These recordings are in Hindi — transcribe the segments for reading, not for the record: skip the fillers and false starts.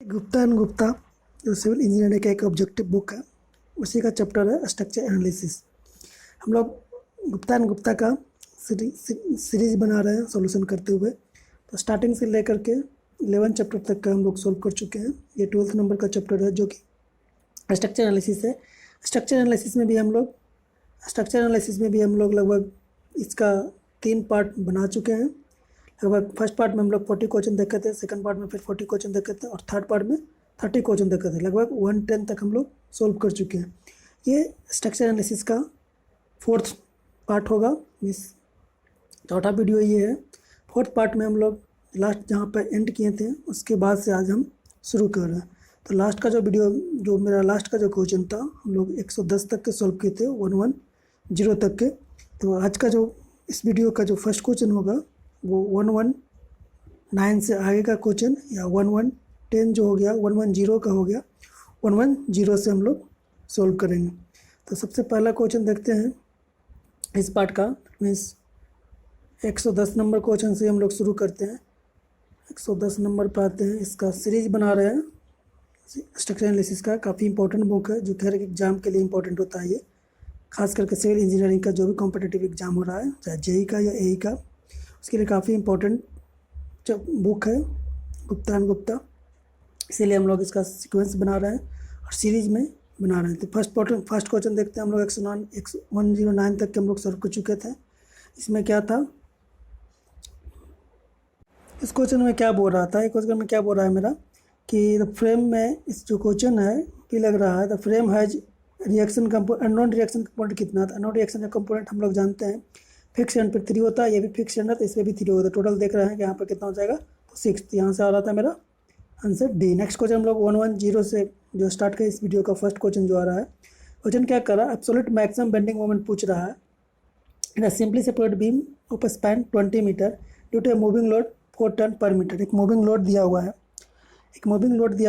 गुप्ता एंड गुप्ता जो सिविल इंजीनियरिंग का एक ऑब्जेक्टिव बुक है, उसी का चैप्टर है स्ट्रक्चर एनालिसिस। हम लोग गुप्ता एंड गुप्ता का सीरीज बना रहे हैं सॉल्यूशन करते हुए। तो स्टार्टिंग से लेकर के 11 चैप्टर तक का हम लोग सॉल्व कर चुके हैं। ये 12th नंबर का चैप्टर है जो कि स्ट्रक्चर एनालिसिस है। स्ट्रक्चर एनालिसिस में भी हम लोग लगभग इसका 3 पार्ट बना चुके हैं। लगभग फर्स्ट पार्ट में हम लोग 40 क्वेश्चन देखे थे, सेकंड पार्ट में फिर 40 क्वेश्चन देखे थे और थर्ड पार्ट में 30 क्वेश्चन देखे थे। लगभग 110 तक हम लोग सोल्व कर चुके हैं। ये स्ट्रक्चर एनालिसिस का 4th पार्ट होगा। इस चौथा वीडियो ये है। 4th पार्ट में हम लोग लास्ट जहाँ पर एंड किए थे उसके बाद से आज हम शुरू कर रहे हैं। तो लास्ट का जो वीडियो जो मेरा लास्ट का जो क्वेश्चन था हम लोग 110 तक के सॉल्व किए थे, 110 तक के। तो आज का जो इस वीडियो का जो फर्स्ट क्वेश्चन होगा वो 119 से आगे का क्वेश्चन या 1110 जो हो गया 110 का हो गया, 110 से हम लोग सोल्व करेंगे। तो सबसे पहला क्वेश्चन देखते हैं इस पार्ट का। मीन्स 110 नंबर क्वेश्चन से हम लोग शुरू करते हैं। 110 नंबर पर आते हैं। इसका सीरीज बना रहे हैं स्ट्रक्चर एनालिसिस का। काफ़ी इंपॉर्टेंट बुक है जो हर एक एग्जाम के लिए इंपॉर्टेंट होता है। ये खास करके सिविल इंजीनियरिंग का जो भी कॉम्पिटिटिव एग्जाम हो रहा है, चाहे जेई का या एई का, उसके लिए काफ़ी इंपॉर्टेंट बुक है गुप्ता एंड गुप्ता। इसीलिए हम लोग इसका सीक्वेंस बना रहे हैं और सीरीज में बना रहे हैं। तो फर्स्ट क्वेश्चन देखते हैं। हम लोग 109 तक के हम लोग सॉल्व कर चुके थे। इसमें क्या था, इस क्वेश्चन में क्या बोल रहा था, एक क्वेश्चन में क्या बोल रहा है मेरा कि द फ्रेम में इस जो क्वेश्चन है कि लग रहा है the frame has reaction component, unknown reaction component कितना था। अननोन रिएक्शन का कंपोनेंट हम लोग जानते हैं फिक्स एंड पे 3 होता है। ये भी फिक्स एंड है तो इसमें भी 3 होता है। टोटल देख रहे हैं कि यहाँ पर कितना हो जाएगा, तो 6। यहाँ से आ रहा था मेरा आंसर डी। नेक्स्ट क्वेश्चन हम लोग 110 से जो स्टार्ट किया इस वीडियो का फर्स्ट क्वेश्चन जो आ रहा है, क्वेश्चन क्या कर रहा है, एब्सोल्यूट मैक्सिमम बेंडिंग मोमेंट पूछ रहा है in a simply separated beam of a span 20 metre due to a moving load 4 ton पर मीटर। एक मूविंग लोड दिया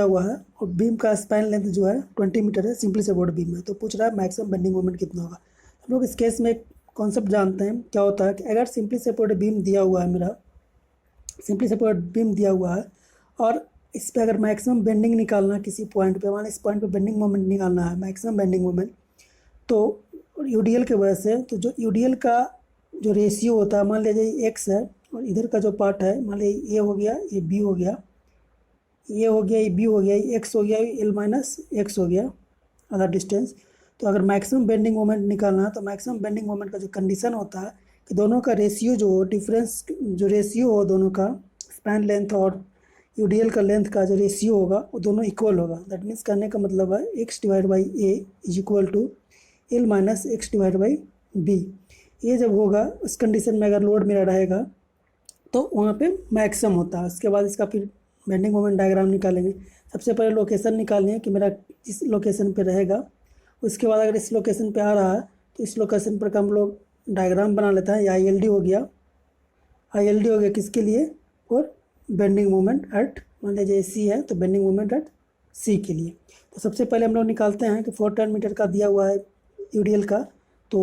हुआ है और बीम का स्पैन लेंथ जो है 20 मीटर है, सिंपली सेपरेटेड बीम है। तो पूछ रहा है मैक्सिमम बेंडिंग मोमेंट कितना होगा। हम लोग इस केस में एक कॉन्सेप्ट जानते हैं क्या होता है कि अगर सिंपली सेपरेटेड बीम दिया हुआ है, मेरा सिंपली सेपरेटेड बीम दिया हुआ है और इस पर अगर मैक्सिमम बेंडिंग निकालना है किसी पॉइंट पे, मान इस पॉइंट पे बेंडिंग मोमेंट निकालना है, मैक्सिमम बेंडिंग मोमेंट, तो यूडीएल के वजह से, तो जो यूडीएल का जो रेशियो होता है, मान लीजिए एक्स है और इधर का जो पार्ट है, मान लीजिए ये हो गया, ये बी हो गया, ये हो गया, ये बी हो गया, ये एक्स हो गया, ये एल माइनस एक्स हो गया अदर डिस्टेंस। तो अगर मैक्सिमम बेंडिंग मोमेंट निकालना है तो मैक्सिमम बेंडिंग मोमेंट का जो कंडीशन होता है कि दोनों का रेशियो जो हो, डिफरेंस जो रेशियो हो दोनों का, स्पैन लेंथ और यूडीएल का लेंथ का जो रेशियो होगा वो दोनों इक्वल होगा। दैट मीन्स करने का मतलब है x divide by a is equal to l minus x divide by b. ये जब होगा उस कंडीशन में अगर लोड मेरा रहेगा तो वहाँ पे मैक्सिमम होता है। उसके बाद इसका फिर बेंडिंग मोमेंट डायग्राम निकालेंगे। सबसे पहले लोकेशन निकालनी है कि मेरा इस लोकेशन पे रहेगा। उसके बाद अगर इस लोकेशन पे आ रहा है तो इस लोकेशन पर का हम लोग डायग्राम बना लेते हैं। आई एल डी हो गया, किसके लिए, और बेंडिंग मोमेंट एट, मान लीजिए सी है तो बेंडिंग मोमेंट एट सी के लिए। तो सबसे पहले हम लोग निकालते हैं कि 4 टन मीटर का दिया हुआ है यूडीएल का, तो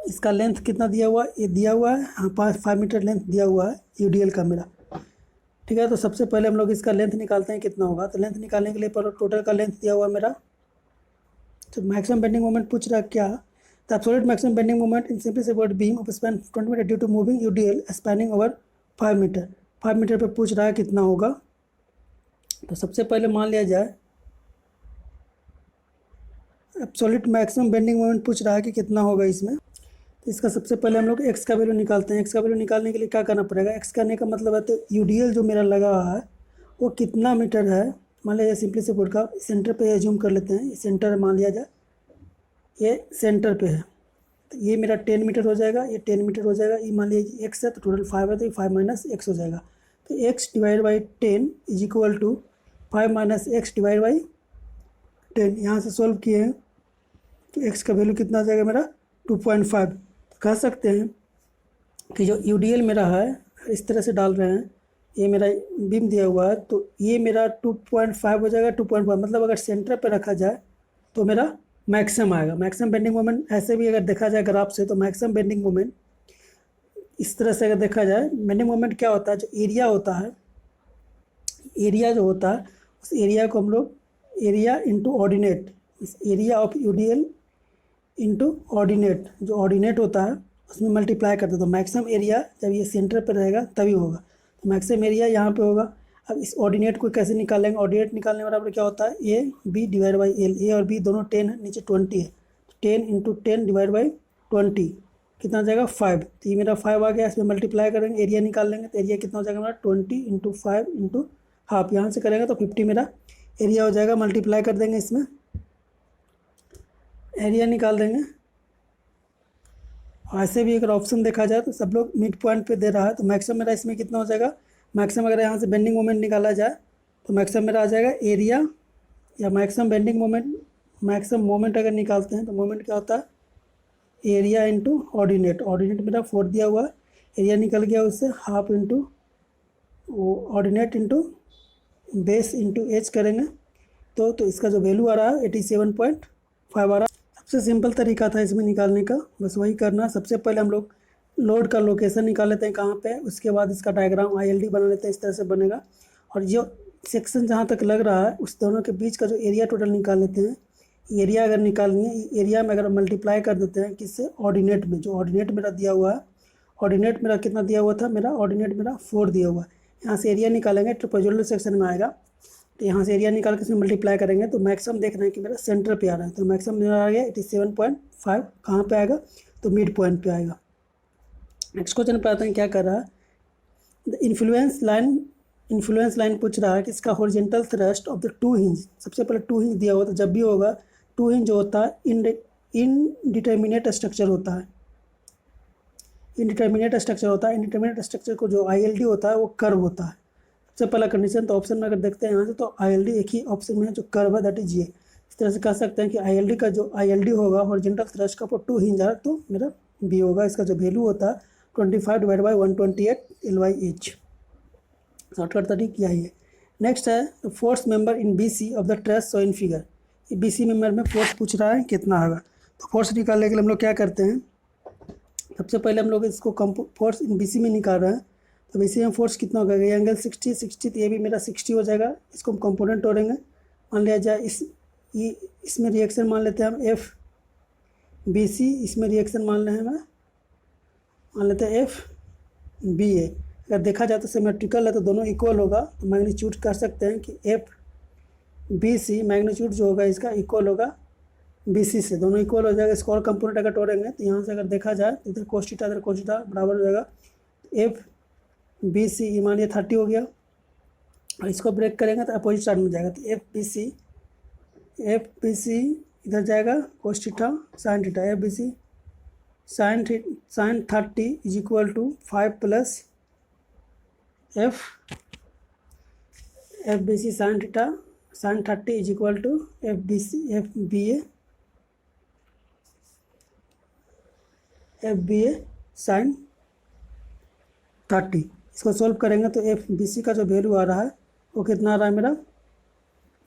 इसका लेंथ कितना दिया हुआ है, ये दिया हुआ है, हाँ 5 मीटर लेंथ दिया हुआ है यूडीएल का मेरा। ठीक है, तो सबसे पहले हम लोग इसका लेंथ निकालते हैं कितना होगा। तो लेंथ निकालने के लिए पर टोटल का लेंथ दिया हुआ है मेरा। तो मैक्सिमम बेंडिंग मोमेंट पूछ रहा है क्या, the absolute maximum bending moment in simply separated beam of span 20 metre due to moving UDL spanning over 5 metre. 5 metre पे पूछ रहा है कितना होगा। तो सबसे पहले मान लिया जाए एब्सोल्यूट मैक्सिमम बेंडिंग मोमेंट पूछ रहा है कि कितना होगा इसमें। तो इसका सबसे पहले हम लोग एक्स का वैल्यू निकालते हैं। एक्स का वैल्यू निकालने के लिए क्या करना पड़ेगा, एक्स करने का मतलब है तो यूडीएल जो मेरा लगा हुआ है वो कितना मीटर है। मान लीजिए सिंपली से का सेंटर पे एज्यूम कर लेते हैं, सेंटर मान लिया जाए, ये सेंटर पे है तो ये मेरा 10 मीटर हो जाएगा, ये 10 मीटर हो जाएगा। ये मान लीजिए एक्स है तो टोटल 5 है तो 5 माइनस एक्स हो जाएगा। तो x divide by 10 is equal to 5 minus x divide by 10। यहाँ से सॉल्व किए हैं तो एक्स का वैल्यू कितना आ जाएगा मेरा 2.5। कह सकते हैं कि जो यूडीएल मेरा है इस तरह से डाल रहे हैं, ये मेरा बीम दिया हुआ है तो ये मेरा 2.5 हो जाएगा। 2.5 मतलब अगर सेंटर पे रखा जाए तो मेरा मैक्सिमम आएगा। मैक्सिमम बेंडिंग मोमेंट ऐसे भी अगर देखा जाए ग्राफ से तो मैक्सिमम बेंडिंग मोमेंट इस तरह से अगर देखा जाए, बेंडिंग मोमेंट क्या होता है, जो एरिया होता है एरिया जो होता है उस एरिया को हम लोग एरिया इंटू ऑर्डिनेट, इस area of UDL into ordinate, जो ऑर्डिनेट होता है उसमें मल्टीप्लाई करते तो मैक्सिमम एरिया जब ये सेंटर पर रहेगा तभी होगा। तो मैक्सिमम एरिया यहाँ पे होगा। अब इस ऑर्डिनेट को कैसे निकालेंगे? ऑर्डिनेट निकालने बराबर क्या होता है? ए B divide by L. A और बी दोनों 10 है, नीचे 20 है, 10 इंटू 10 डिवाइड बाई 20 कितना हो जाएगा? 5। तो ये मेरा 5 आ गया, इसमें मल्टीप्लाई करेंगे, एरिया निकाल लेंगे तो एरिया कितना हो जाएगा मेरा? 20 इंटू 5 इंटू हाफ, यहाँ से करेंगे तो 50 मेरा एरिया हो जाएगा। मल्टीप्लाई कर देंगे, इसमें एरिया निकाल देंगे। ऐसे भी अगर ऑप्शन देखा जाए तो सब लोग मिड पॉइंट पे दे रहा है, तो मैक्सिमम मेरा इसमें कितना हो जाएगा? मैक्सिमम अगर यहाँ से बेंडिंग मोमेंट निकाला जाए तो मैक्सिमम मेरा आ जाएगा एरिया, या maximum bending moment, maximum moment अगर निकालते हैं तो मोमेंट क्या होता है? Area into ordinate. ऑर्डिनेट मेरा 4 दिया हुआ है, एरिया निकल गया उससे half into ordinate into base into H करेंगे तो इसका जो वैल्यू आ रहा है 87.5 आ रहा है। सबसे सिंपल तरीका था इसमें निकालने का, बस वही करना। सबसे पहले हम लोग लोड का लोकेशन निकाल लेते हैं कहाँ पे, उसके बाद इसका डायग्राम ILD बना लेते हैं, इस तरह से बनेगा। और जो सेक्शन जहाँ तक लग रहा है उस दोनों के बीच का जो एरिया टोटल निकाल लेते हैं। एरिया अगर निकालनी है, एरिया में अगर मल्टीप्लाई कर देते हैं किससे? ऑर्डिनेट में। जो ऑर्डिनेट मेरा दिया हुआ है, ऑर्डिनेट मेरा कितना दिया हुआ था? मेरा ऑर्डिनेट मेरा 4 दिया हुआ है। यहाँ से एरिया निकालेंगे, ट्रापेजोइडल सेक्शन में आएगा, तो यहाँ से एरिया निकाल के इसमें मल्टीप्लाई करेंगे तो मैक्सिमम देख रहे हैं कि मेरा सेंटर पे आ रहा है, तो मैक्सिमम मेरा आ गया 87.5। कहाँ पे आएगा? तो मिड पॉइंट पे आएगा। नेक्स्ट क्वेश्चन पे आते हैं, क्या कर रहा है? द इन्फ्लुएंस लाइन पूछ रहा है कि इसका horizontal thrust of the 2 hinge. सबसे पहले 2 हिंज दिया हुआ, तो जब भी होगा 2 हिंज जो होता है इनडिटर्मिनेट स्ट्रक्चर होता है। इनडिटर्मिनेट स्ट्रक्चर होता है। इनडिटर्मिनेट स्ट्रक्चर को जो ILD होता है वो कर्व होता है। सबसे पहला कंडीशन, तो ऑप्शन में अगर देखते हैं यहाँ से तो ILD एक ही ऑप्शन में है जो कर्व है, दैट इज ये। इस तरह से कह सकते हैं कि ILD का जो ILD होगा हॉरिजॉन्टल थ्रस्ट का, वो 2 हिंज है तो मेरा बी होगा। इसका जो वैल्यू होता है 25 डिवाइड बाई 128 L/H। शॉर्टकट तरीका यही है। नेक्स्ट है force member in BC of the truss so in figure. ये BC मेंबर में फोर्स पूछ रहा है कितना होगा। तो फोर्स निकालने के लिए हम लोग क्या करते हैं? सबसे पहले हम लोग इसको फोर्स इन BC में निकाल रहे हैं, तो BC में फोर्स कितना होगा? ये एंगल 60, तो ये भी मेरा 60 हो जाएगा। इसको हम कंपोनेंट तोड़ेंगे। मान लिया जाए इसमें रिएक्शन मान लेते हैं हम FBC, इसमें रिएक्शन मान लेते हैं FBA। अगर देखा जाए तो सिमेट्रिकल है तो दोनों इक्वल होगा, तो मैग्नीट्यूड कर सकते हैं कि FBC मैग्नीट्यूड जो होगा इसका इक्वल होगा BC से, दोनों इक्वल हो जाएगा। इसको और कंपोनेंट अगर तोड़ेंगे तो यहाँ से अगर देखा जाए तो इधर cos थीटा इधर cos थीटा बराबर हो जाएगा। FBC मानिए 30 हो गया, और इसको ब्रेक करेंगे तो अपोजिट साइड में जाएगा, तो FBC इधर जाएगा cos theta sin theta. FBC sin 30 is equal to 5 plus FBC sin theta sin 30 is equal to FBA sin 30। इसको सॉल्व करेंगे तो FBC का जो वैल्यू आ रहा है वो कितना आ रहा है? मेरा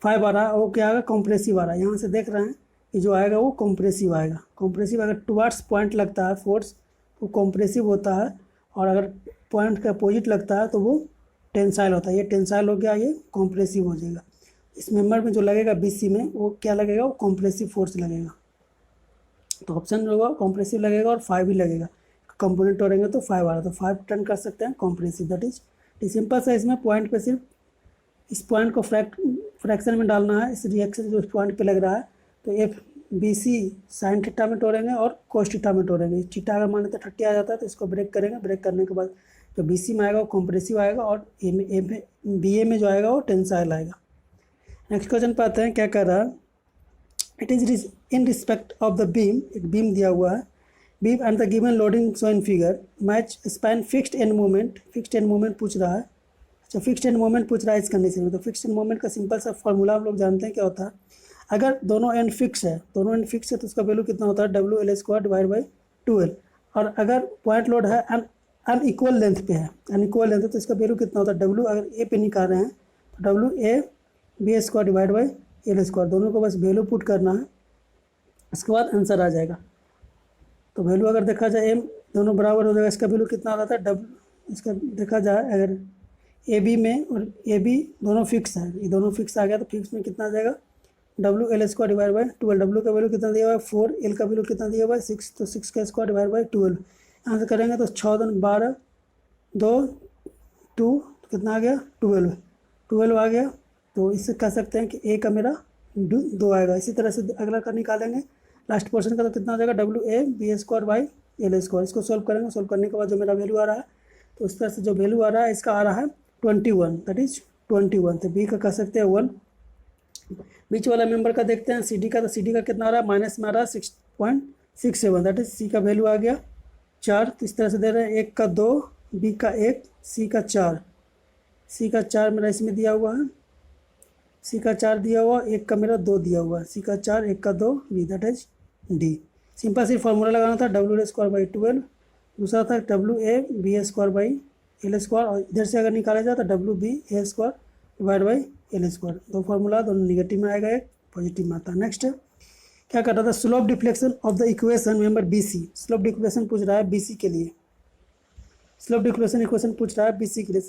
5 आ रहा है। वो क्या आएगा? कॉम्प्रेसिव आ रहा है। यहाँ से देख रहे हैं कि जो आएगा वो कॉम्प्रेसिव आएगा। कॉम्प्रेसिव अगर टुवर्ड्स पॉइंट लगता है फोर्स तो कॉम्प्रेसिव होता है, और अगर पॉइंट के अपोजिट लगता है तो वो टेंसाइल होता है। ये टेंसाइल हो गया, ये कॉम्प्रेसिव हो जाएगा। इस मेंबर में जो लगेगा BC में वो क्या लगेगा? वो कॉम्प्रेसिव फोर्स लगेगा। तो ऑप्शन होगा कॉम्प्रेसिव लगेगा और 5 भी लगेगा। कंपोनेंट तोड़ेंगे तो 5 आ रहा है, तो 5 टर्न कर सकते हैं कॉम्प्रेसिव। दैट इज सिंपल सा। इसमें पॉइंट पे सिर्फ इस पॉइंट को फ्रैक्शन में डालना है, इस रिएक्शन जो इस पॉइंट पे लग रहा है। तो FBC sin थीटा में तोड़ेंगे और cos थीटा में तोड़ेंगे। थीटा अगर मान लेते 30 आ जाता है तो इसको ब्रेक करेंगे। ब्रेक करने के बाद जो BC में आएगा वो कॉम्प्रेसिव आएगा, और BA में जो आएगा वो टेंसाइल आएगा। नेक्स्ट क्वेश्चन पे आते हैं, क्या कर रहा है? It is in respect of the beam, एक बीम दिया हुआ है, beam and the given loading shown in figure match span fixed end moment. Fixed end moment पूछ रहा है। अच्छा, फिक्स्ड एंड मोमेंट पूछ रहा है इस कंडीशन में। तो फिक्स्ड एंड मोमेंट का सिंपल सा फॉर्मूला हम लोग जानते हैं क्या होता है। अगर दोनों एंड फिक्स है तो उसका वैल्यू कितना होता है? WL² divide by 2L। और अगर पॉइंट लोड है अनइक्वल लेंथ पे है, अनइक्वल लेंथ है, तो इसका वैल्यू कितना होता है? W अगर A पे निकाल रहे हैं तो WA² डिवाइड बाई L²। दोनों को बस वैल्यू पुट करना है, इसके बाद आंसर आ जाएगा। तो वैल्यू अगर देखा जाए M दोनों बराबर हो जाएगा। इसका वैल्यू कितना आ रहा था? इसका देखा जाए अगर ए बी में और ए बी दोनों फिक्स है, ये दोनों फिक्स आ गया तो फिक्स में कितना आ जाएगा W L square divide by 12। W का वैल्यू कितना दिया हुआ है 4, एल का वैल्यू कितना दिया हुआ है 6, तो 6 का स्क्वायर डिवाइड बाई 12। यहाँ से करेंगे तो 6 दूनी 12, 2 2 कितना आ गया 12 आ गया। तो इससे कह सकते हैं कि ए का मेरा 2 आएगा। इसी तरह से अगला का निकालेंगे लास्ट पोर्शन का, तो कितना आ जाएगा डब्ल्यू a b square by L square. इसको सॉल्व करेंगे, सॉल्व करने के बाद जो मेरा वैल्यू आ रहा है, तो इस तरह से जो वैल्यू आ रहा है इसका आ रहा है 21, दैट इज 21। तो बी का कह सकते हैं 1। बीच वाला मेंबर का देखते हैं सी डी का, तो सी डी का कितना आ रहा है माइनस में आ रहा है 6.67, दैट इज सी का वैल्यू आ गया 4। तो इस तरह से दे रहे हैं 1 का 2, बी का 1, सी का 4। सी का 4 मेरा इसमें दिया हुआ है, सी का 4 दिया हुआ, 1 का मेरा 2 दिया हुआ है, सी का 4, 1 का 2, b that is d. Simple सी फार्मूला लगाना था डब्ल्यू ए स्क्वायर बाई 12, दूसरा था डब्ल्यू a b square by L square, और इधर से अगर निकाला जाए तो डब्ल्यू b a square divide by L square. दो फार्मूला दोनों निगेटिव में आएगा, एक पॉजिटिव में आता है। नेक्स्ट क्या कर रहा था, slope deflection of the equation member b c. Slope deflection पूछ रहा है बी सी के लिए, स्लोप डिफ्लेक्शन इक्वेशन पूछ रहा है बी सी के लिए।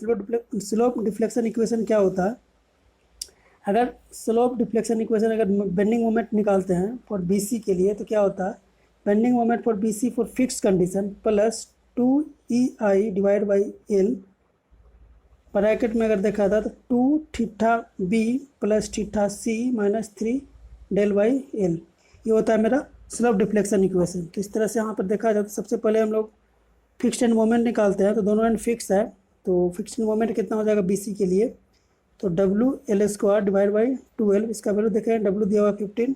स्लोप डिफ्लेक्शन इक्वेशन क्या होता है, अगर स्लोप डिफ्लेक्शन इक्वेशन अगर बेंडिंग मोमेंट निकालते हैं फॉर बी सी के लिए, तो क्या होता है bending moment for b c for fix condition plus 2EI divide by l, bracket में अगर देखा था तो 2 theta b plus theta c minus 3 del by l, ये होता है मेरा स्लोप डिफ्लेक्शन इक्वेशन। तो इस तरह से यहाँ पर देखा जाए तो सबसे पहले हम लोग फिक्स्ड एंड मोमेंट निकालते हैं, तो दोनों एंड फिक्स है, तो फिक्स्ड एंड मोमेंट कितना हो जाएगा बी सी के लिए, तो W L square divide by 12, इसका वैल्यू देखें डब्ल्यू दिया हुआ 15,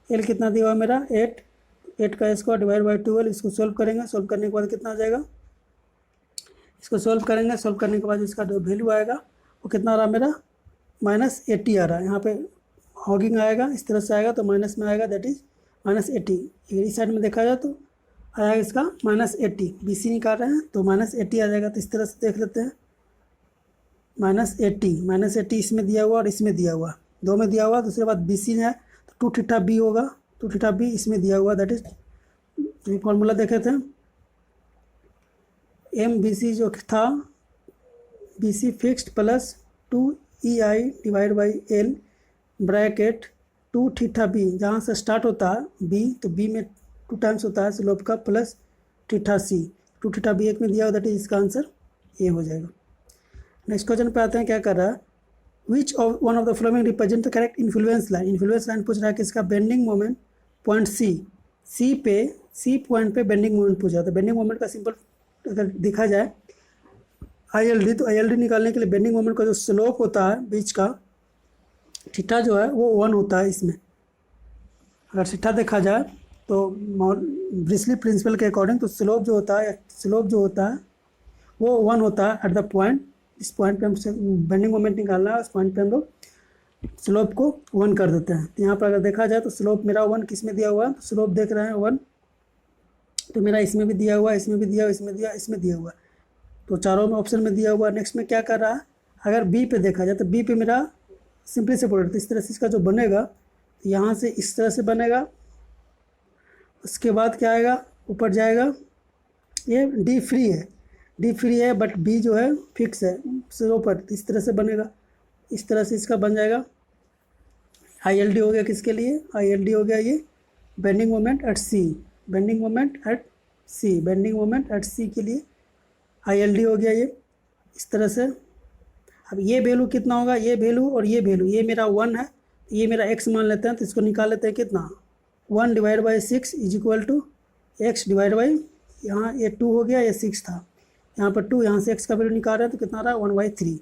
एल कितना दिया हुआ मेरा 8 का स्क्वायर डिवाइड बाई 12। इसको सॉल्व करेंगे, सॉल्व करने के बाद कितना आ जाएगा, इसको सॉल्व करेंगे, सॉल्व करने के बाद इसका जो वैल्यू आएगा वो कितना आ रहा मेरा -80 आ रहा है। यहाँ पे हॉगिंग आएगा, इस तरह से आएगा तो माइनस में आएगा, दैट इज -80। इस साइड में देखा जाए तो आएगा इसका -80, बी सी निकाल रहे हैं तो -80 आ जाएगा। तो इस तरह से देख लेते हैं -80 इसमें दिया हुआ और इसमें दिया हुआ, दो में दिया हुआ। दूसरे बात बी सी है तो 2 थीटा बी होगा, 2 थीटा बी इसमें दिया हुआ, दैट इज फॉर्मूला देखे थे एम बी सी जो था b c fixed plus 2EI divide by l bracket 2 theta b, जहाँ से स्टार्ट होता है बी, तो बी में 2 टाइम्स होता है स्लोप का, प्लस थीटा सी, 2 थीटा बी एक में दिया हुआ, दैट इज इसका आंसर ए हो जाएगा। नेक्स्ट क्वेश्चन पे आते हैं, क्या कर रहा है, which of one of the following represent the correct influence line. Influence line पूछ रहा है कि इसका bending moment point c point पे बेंडिंग मोमेंट पूछा। तो बेंडिंग मोमेंट का सिंपल अगर देखा जाए ILD, तो ILD निकालने के लिए बेंडिंग मोमेंट का जो स्लोप होता है बीच का थीटा जो है वो 1 होता है। इसमें अगर थीटा देखा जाए तो ब्रिस्ली प्रिंसिपल के अकॉर्डिंग तो स्लोप जो होता है वो 1 होता है एट द पॉइंट। इस पॉइंट पे हम बेंडिंग मोमेंट निकालना है, उस पॉइंट पे हम लोग स्लोप को 1 कर देते हैं। तो यहाँ पर अगर देखा जाए तो स्लोप मेरा 1 किस में दिया हुआ है, तो स्लोप देख रहे हैं 1, तो मेरा इसमें भी दिया हुआ, इसमें भी दिया हुआ, इसमें दिया हुआ, तो चारों में ऑप्शन में दिया हुआ। नेक्स्ट में क्या कर रहा है, अगर बी पे देखा जाए तो बी पे मेरा सिंपली से प्रोडक्ट इस तरह से इसका जो बनेगा, तो यहाँ से इस तरह से बनेगा, उसके बाद क्या आएगा ऊपर जाएगा, ये डी फ्री है बट बी जो है फिक्स है स्लोप पर, इस तरह से बनेगा, इस तरह से इसका बन जाएगा। ILD हो गया किसके लिए, ILD हो गया ये bending moment at C, bending moment at C के लिए ILD हो गया ये इस तरह से। अब ये वैल्यू कितना होगा, ये वैल्यू और ये वैल्यू, ये मेरा 1 है, ये मेरा x मान लेते हैं, तो इसको निकाल लेते हैं कितना 1 divide by 6 is equal to x divide by, यहाँ ये 2 हो गया, ये 6 था, यहाँ पर 2, यहाँ से x का वैल्यू निकाल रहे हैं तो कितना रहा 1/3,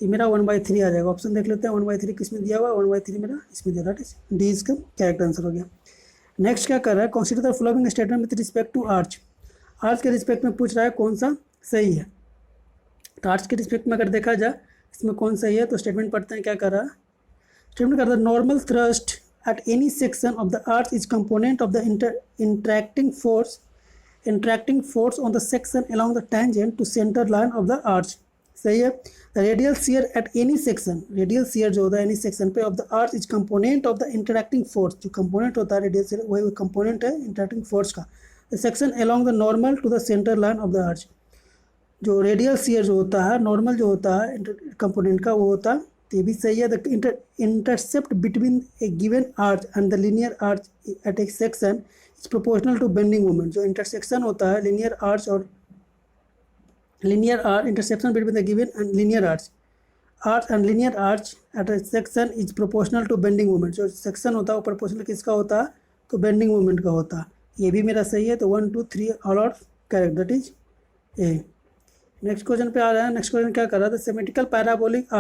ये मेरा 1/3 आ जाएगा। ऑप्शन देख लेते हैं 1/3 किस में दिया हुआ, 1/3 मेरा इसमें दिया, दैट इज डी इसका करेक्ट आंसर हो गया। नेक्स्ट क्या कर रहा है, consider the following statement with respect to arch के रिस्पेक्ट में पूछ रहा है कौन सा सही है। तो आर्च के रिस्पेक्ट में अगर देखा जाए इसमें कौन सही है, तो स्टेटमेंट पढ़ते हैं। क्या कर रहा है, स्टेटमेंट कर रहा है normal thrust at any section of the arch is component of the interacting force on the section along the tangent to center line of the arch। सही है। The radial shear at any section, radial shear जो होता है एनी सेक्शन पे of the arch is component of the interacting force, जो कंपोनेंट होता है रेडियल शियर वही कंपोनेंट है इंटरैक्टिंग फोर्स का। The section along the normal to the center line of the arch, जो रेडियल शियर जो होता है, नॉर्मल जो होता है कंपोनेंट का, वो होता है, तो ये भी सही है। The intercept between a given arch and the linear arch at a section is proportional to bending moment. जो इंटरसेक्शन होता है लीनियर आर्च और linear arch, intersection between the given and linear arch and linear arch at a section is proportional to bending moment. जो सेक्शन होता है वो प्रोपोर्शनल किसका होता है, तो बेंडिंग मोमेंट का होता है। ये भी मेरा सही है, तो 1 2 3 all are correct, that is a. Next question पे आ रहा है। नेक्स्ट क्वेश्चन क्या कर रहा था, सिमेट्रिकल पैराबोलिक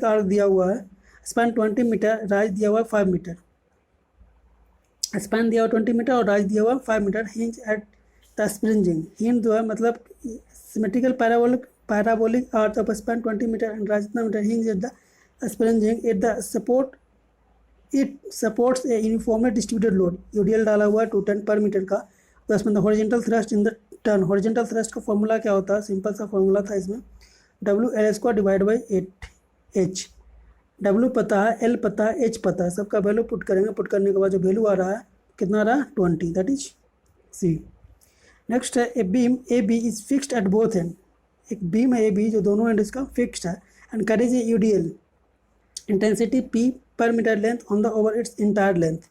आर्क दिया हुआ है, स्पैन 20 मीटर, राइज दिया हुआ है 5 मीटर। स्पैन दिया हुआ 20 मीटर और राइज दिया हुआ 5 मीटर। Hinge at the springing, hinge जो है मतलब symmetrical parabolic arch of span 20 metre and rise इतना metre. Hinge at the springing at the support, it supports a uniformly distributed load. UDL डाला हुआ है 2 टन पर मीटर का। तो इसमें horizontal thrust in the ton, horizontal thrust का फॉर्मूला क्या होता है, सिंपल सा फॉर्मूला था इसमें, WL² divide by 8H। W पता है, L पता है, H पता है, सबका वैल्यू पुट करेंगे। पुट करने के बाद जो वैल्यू आ रहा है कितना आ रहा है 20, दैट इज सी। नेक्स्ट है a beam AB is fixed at both end. एक बीम है AB जो दोनों एंड इसका फिक्स्ड है end carries a UDL intensity P per meter length on the over its entire length.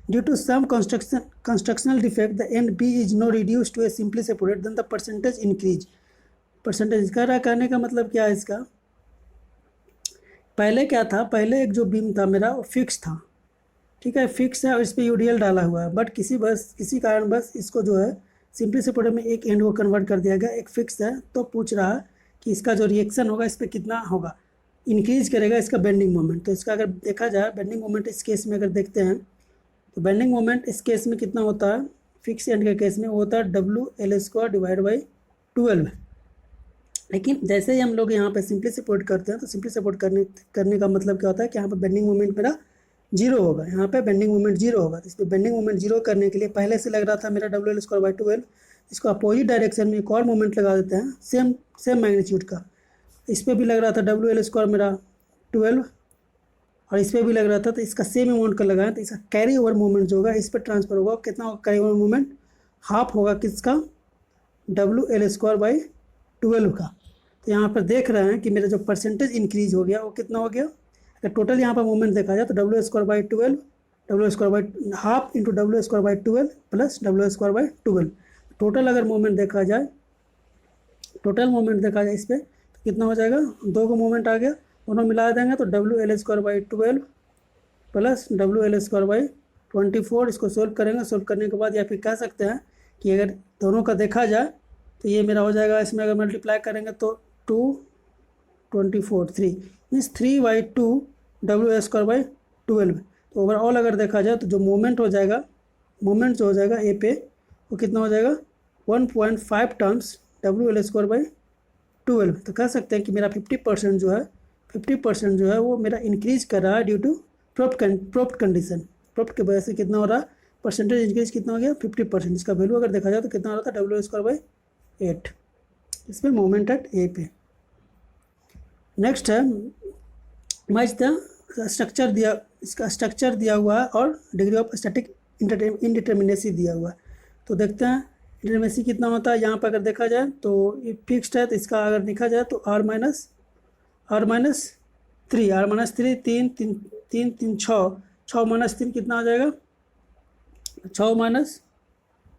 Due to some constructional defect, the end B is now reduced to a simply separated, then the percentage increase. Percentage इसका रहा कहने का मतलब क्या है इसका, पहले क्या था, पहले एक जो बीम था मेरा वो फिक्स था, ठीक है, फिक्स है और इस पर यूडीएल डाला हुआ है। बट किसी कारण बस इसको जो है सिंपली सेपरेटेड में एक एंड को कन्वर्ट कर दिया गया, एक फिक्स है। तो पूछ रहा है कि इसका जो रिएक्शन होगा इस पर कितना होगा, इंक्रीज करेगा इसका बेंडिंग मोमेंट। तो इसका अगर देखा जाए बेंडिंग मोमेंट इस केस में अगर देखते हैं तो बेंडिंग मोमेंट इस केस में कितना होता है, फिक्स एंड के केस में वो होता है WL² डिवाइड बाई 12। लेकिन जैसे ही हम लोग यहाँ पे सिंपली सपोर्ट करते हैं तो सिंपली सपोर्ट करने का मतलब क्या होता है कि यहाँ पे बेंडिंग मोमेंट मेरा 0 होगा, यहाँ पे बेंडिंग मोमेंट 0 होगा। तो इस पर बेंडिंग मोमेंट 0 करने के लिए पहले से लग रहा था मेरा WL² बाई 12, इसको अपोजिट डायरेक्शन में एक और मोमेंट लगा देते हैं सेम मैग्नीट्यूड का। इस पर भी लग रहा था WL² मेरा 12 और इस पर भी लग रहा था, तो इसका सेम अमाउंट का लगाएं तो इसका कैरी ओवर मूवमेंट जो होगा इस पर ट्रांसफर होगा। कितना होगा कैरी ओवर मूवमेंट, हाफ होगा किसका, WL² बाई 12 का। तो यहाँ पर देख रहे हैं कि मेरा जो परसेंटेज इंक्रीज हो गया वो कितना हो गया। अगर टोटल यहाँ पर मूवमेंट देखा जाए तो WL² by 12, WL² by half into WL² by 12 plus WL² by 12। Total अगर मूवमेंट देखा जाए, टोटल मूवमेंट देखा जाए इस पर तो कितना हो जाएगा, 2 का मूवमेंट आ गया, दोनों मिला देंगे तो WL² by 12 plus WL² by 24। इसको सोल्व करेंगे, सोल्व करने के बाद या फिर कह सकते हैं कि अगर दोनों का देखा जाए तो ये मेरा हो जाएगा, इसमें अगर मल्टीप्लाई करेंगे तो 2 24 3 मीन्स 3/2 WL² बाई 12। तो ओवरऑल अगर देखा जाए तो जो मोमेंट हो जाएगा, मोमेंट जो हो जाएगा ए पे वो कितना हो जाएगा 1.5 टाइम्स WL² बाई 12। तो कह सकते हैं कि मेरा 50% जो है 50% जो है वो मेरा इंक्रीज कर रहा है ड्यू टू प्रोप्ट कंडीशन। प्रोप्ट की वजह से कितना हो रहा है, परसेंटेज इंक्रीज कितना हो गया 50%। इसका वैल्यू अगर देखा जाए तो कितना हो रहा था WL² बाई 8। इसमें मोमेंट एट ए पे। नेक्स्ट है मैच द स्ट्रक्चर दिया, इसका स्ट्रक्चर दिया हुआ है और डिग्री ऑफ स्टैटिक इनडिटर्मिनेसी दिया हुआ है। तो देखते हैं इंडिटर्मिनेसी कितना होता है। यहाँ पर अगर देखा जाए तो ये फिक्स्ड है, तो इसका अगर लिखा जाए तो R माइनस 3 3 3 3 3 6 माइनस 3 कितना आ जाएगा, 6 माइनस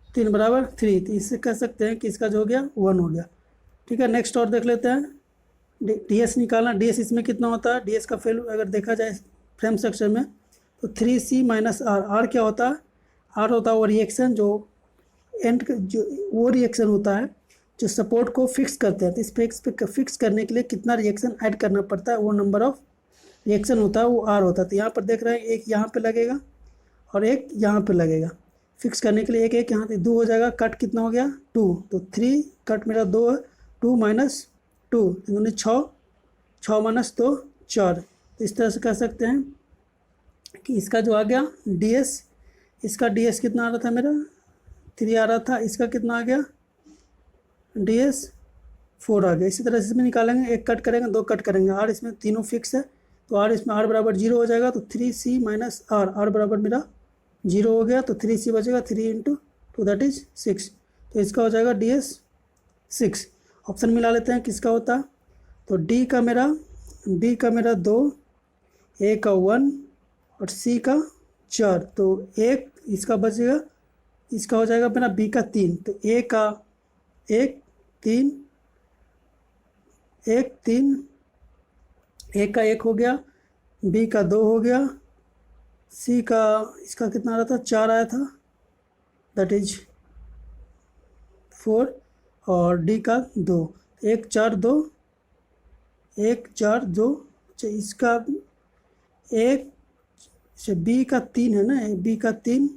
3 बराबर 3। तो इससे कह सकते हैं कि इसका जो हो गया 1 हो गया, ठीक है। नेक्स्ट और देख लेते हैं, DS निकालना। DS इसमें कितना होता है, DS का वैल्यू अगर देखा जाए फ्रेम स्ट्रक्चर में तो 3C माइनस R क्या होता है, R होता है वो रिएक्शन जो एंड जो वो रिएक्शन होता है जो सपोर्ट को फिक्स करते हैं। तो इस पे फिक्स करने के लिए कितना रिएक्शन ऐड करना पड़ता है, वो नंबर ऑफ रिएक्शन होता है, वो R होता है। तो यहाँ पर देख रहे हैं एक यहाँ पे लगेगा और एक यहाँ पे लगेगा। फिक्स करने के लिए एक यहाँ से 2 हो जाएगा, कट कितना हो गया 2, तो 3 कट मेरा 2 है, 2 माइनस 2 यानी 6 माइनस 2 4। तो इस तरह से कह सकते हैं कि इसका जो आ गया DS, इसका DS कितना आ रहा था मेरा 3 आ रहा था, इसका कितना आ गया DS 4 आ गया। इसी तरह से इसमें निकालेंगे, एक कट करेंगे 2 कट करेंगे, R इसमें तीनों फिक्स है तो R इसमें R बराबर 0 हो जाएगा। तो 3C माइनस R बराबर मेरा 0 हो गया, तो 3C बचेगा, 3 × 2 दैट इज 6। तो इसका हो जाएगा DS 6। ऑप्शन मिला लेते हैं किसका होता। तो डी का मेरा 2, ए का 1 और सी का 4। तो एक इसका बचेगा, इसका हो जाएगा मेरा बी का 3। तो ए का 1 3, 1 3, ए का 1 हो गया, बी का 2 हो गया, सी का इसका कितना आ रहा था 4 आया था, दैट इज 4, और डी का 2। 1 4 2, 1 4 2। अच्छा इसका 1 से बी का 3 है ना, बी का 3,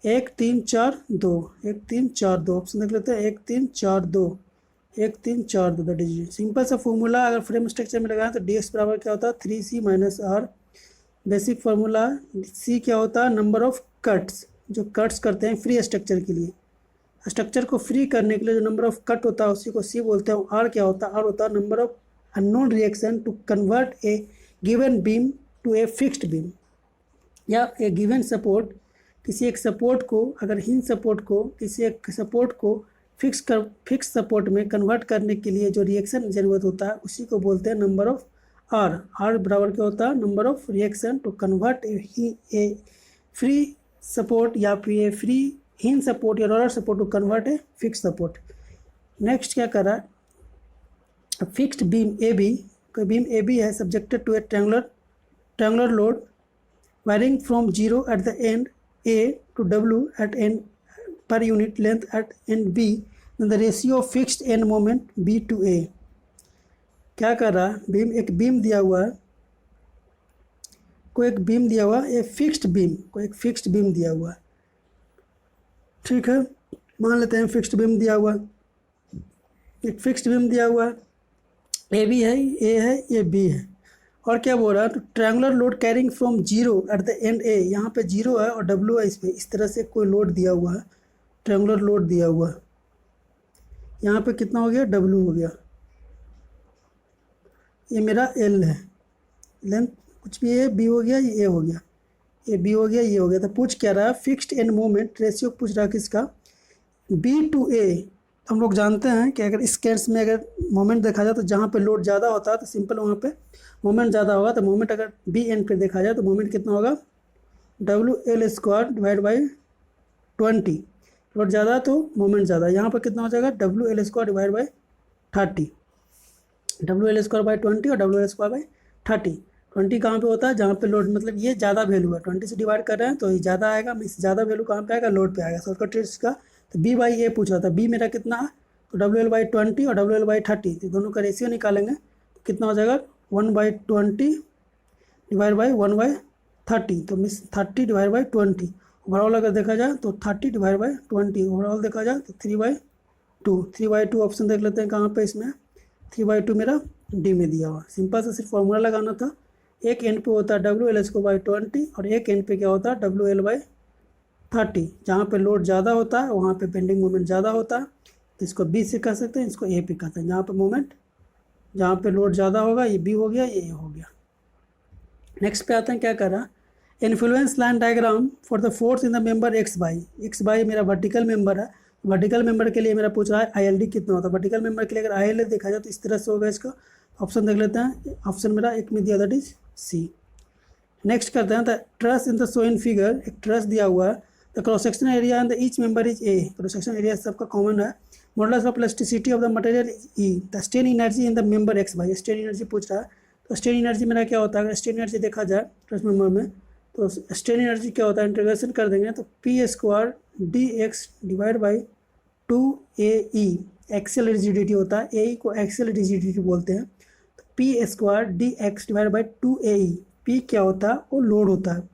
1 3 4 2, 1 3 4 2। ऑप्शन देख लेते हैं 1 3 4 2, 1 3 4 2, दैट इज सिंपल सा फॉर्मूला। अगर फ्रेम स्ट्रक्चर में लगाएं तो डी एक्स बराबर क्या होता है 3c minus r. Basic formula c क्या होता है नंबर ऑफ कट्स, जो कट्स करते हैं फ्री स्ट्रक्चर के लिए। स्ट्रक्चर को फ्री करने के लिए जो नंबर ऑफ कट होता है उसी को सी बोलते हैं। आर क्या होता है, आर होता है number of unknown reaction to convert a given beam to a fixed beam, या ए गिवन सपोर्ट किसी एक सपोर्ट को, अगर हिंज सपोर्ट को किसी एक सपोर्ट को फिक्स सपोर्ट में कन्वर्ट करने के लिए जो रिएक्शन ज़रूरत होता है उसी को बोलते हैं नंबर ऑफ आर। आर बराबर क्या होता है number of reaction to convert a free support या फिर ए फ्री हिंज सपोर्ट या roller support to convert a fix support. Next क्या कर रहा है, फिक्स्ड बीम ए बी, कोई बीम ए बी है subjected to a triangular load varying from 0 at the end A to W at end per unit length at end B, then the ratio of fixed end moment B to A। क्या कर रहा है, एक बीम दिया हुआ है, कोई एक बीम दिया हुआ है, एक फिक्स्ड बीम दिया हुआ है, ठीक है, मान लेते हैं फिक्स्ड बीम दिया हुआ, एक फिक्स्ड बीम दिया हुआ है, ए बी है, ए है, ये बी है, और क्या बोल रहा है, तो triangular load carrying from 0 at the end A, यहाँ पे 0 है और W है, इस पर इस तरह से कोई लोड दिया हुआ है, ट्रायंगुलर लोड दिया हुआ है, यहाँ पे कितना हो गया W हो गया, ये मेरा L है, लेंथ कुछ भी है, B हो गया, ये A हो गया, ये B हो गया, ये हो गया। तो पूछ क्या रहा है फिक्स्ड एंड मोमेंट रेशियो पूछ रहा है किसका, B to A। हम लोग जानते हैं कि अगर इस केस में अगर मोमेंट देखा जाए तो जहाँ पे लोड ज़्यादा होता है तो सिंपल वहाँ पे मोमेंट ज़्यादा होगा। तो मोमेंट अगर बी एंड पे देखा जाए तो मोमेंट कितना होगा WL² डिवाइड बाई 20। लोड ज़्यादा तो मोमेंट ज़्यादा, यहाँ पर कितना हो जाएगा WL² divide by 30, WL² by 20 और WL² बाई 30। 20 कहाँ पे होता है जहाँ पे लोड, मतलब ये ज़्यादा वैल्यू है, 20 से डिवाइड कर रहे हैं तो ये ज़्यादा आएगा, मीन्स ज़्यादा वैल्यू कहाँ पे आएगा लोड पे आएगा, शॉर्टकट ट्रिक इसका। तो बी बाई ए पूछ रहा था, बी मेरा कितना है तो WL/20 और WL/30, तो दोनों का रेशियो निकालेंगे तो कितना हो जाएगा 1/20 डिवाइड बाई 1/30, तो मीन्स 30 डिवाइड बाई 20। ओवरऑल अगर देखा जाए तो 30 डिवाइड बाई 20, ओवरऑल देखा जाए तो 3/2 ऑप्शन देख लेते हैं कहाँ पे, इसमें 3/2 मेरा डी में दिया हुआ। सिंपल से सिर्फ फॉर्मूला लगाना था, एक एंड पे होता है WL/20 और एक एंड पे क्या होता है WL/30। जहाँ पे लोड ज़्यादा होता है वहाँ पे बेंडिंग मोमेंट ज़्यादा होता है, तो इसको बी से कह सकते हैं, इसको ए पे कहते हैं। जहाँ पे लोड ज़्यादा होगा ये बी हो गया, ये ए हो गया। नेक्स्ट पे आते हैं, क्या कर रहा है influence line diagram for the force in the member X by मेरा वर्टिकल मेंबर है, वर्टिकल मेंबर के लिए मेरा पूछ रहा है ILD कितना होता है। वर्टिकल मेंबर के लिए अगर ILD देखा जाए तो इस तरह से होगा, इसका ऑप्शन देख लेते हैं, ऑप्शन मेरा एक में दिया दैट इज सी। नेक्स्ट करते हैं, the truss in the shown figure, एक ट्रस दिया हुआ है, the cross section area and the each member is A, cross section area सबका कॉमन है, modulus of plasticity of the material is E, the strain energy in the member X by, strain energy पूछ रहा है। तो स्ट्रेन एनर्जी मेरा क्या होता है, अगर स्ट्रेन एनर्जी देखा जाए ट्रस मेंबर में तो स्ट्रेन एनर्जी क्या होता है, इंटीग्रेशन कर देंगे तो P² dx divide by 2AE, axial rigidity होता है, AE को एक्सियल रिजिडिटी बोलते हैं। तो P² dx divide by 2AE, P क्या होता है वो लोड होता है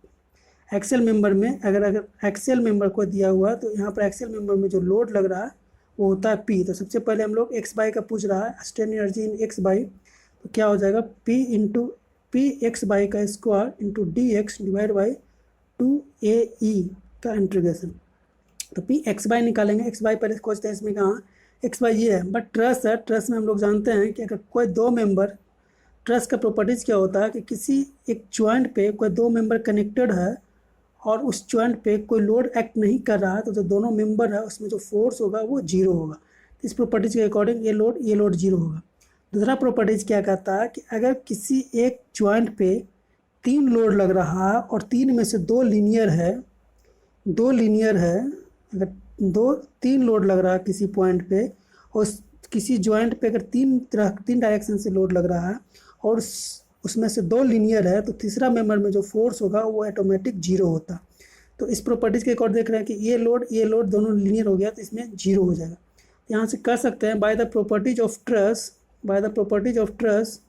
एक्सेल मेंबर में। अगर एक्सेल मेंबर को दिया हुआ तो यहाँ पर एक्सेल मेंबर में जो लोड लग रहा है वो होता है P। तो सबसे पहले हम लोग एक्स बाई का पूछ रहा है, strain energy in X by, तो क्या हो जाएगा P x बाई का square into dx divide by 2AE का इंटीग्रेशन। तो P x बाई निकालेंगे, एक्स बाई पहले खोजते हैं, इसमें कहाँ एक्स बाई ये है, बट ट्रस है, ट्रस में हम लोग जानते हैं कि अगर कोई दो मेंबर, ट्रस का प्रॉपर्टीज़ क्या होता है कि किसी एक जॉइंट पे कोई दो मेंबर कनेक्टेड है और उस जॉइंट पे कोई लोड एक्ट नहीं कर रहा है तो जो दोनों मेंबर है उसमें जो फोर्स होगा वो जीरो होगा। इस प्रॉपर्टीज के अकॉर्डिंग ये लोड जीरो होगा। दूसरा प्रॉपर्टीज क्या कहता है कि अगर किसी एक जॉइंट पे 3 लोड लग रहा है और 3 में से 2 लीनियर है, अगर 3 लोड लग रहा है किसी पॉइंट पे और किसी जॉइंट पे अगर 3 डायरेक्शन से लोड लग रहा है और उसमें से 2 लीनियर है, तो तीसरा मेंबर में जो फोर्स होगा वो ऑटोमेटिक जीरो होता। तो इस प्रॉपर्टीज़ के अकॉर्डिंग देख रहे हैं कि ये लोड दोनों लीनियर हो गया तो इसमें जीरो हो जाएगा। यहाँ से कर सकते हैं by the properties of truss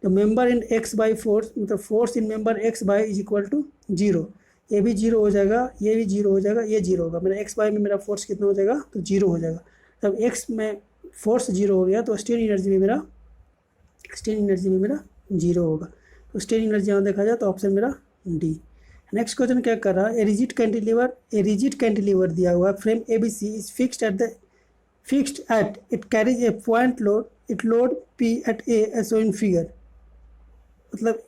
the member in X Y force, मतलब force in member X Y is equal to zero. ये भी जीरो हो जाएगा, ये भी जीरो हो जाएगा, ये जीरो होगा। मेरा एक्स बाई में मेरा फोर्स कितना हो जाएगा, तो जीरो हो जाएगा। तब एक्स में फोर्स जीरो हो गया तो स्ट्रेन एनर्जी में मेरा जीरो होगा। तो स्ट्रेन एनर्जी यहाँ देखा जाए तो ऑप्शन मेरा डी। नेक्स्ट क्वेश्चन क्या कर रहा है, ए रिजिड कैंटिलीवर दिया हुआ frame A B C is fixed at it carries a point load, it load P at A as shown in figure. मतलब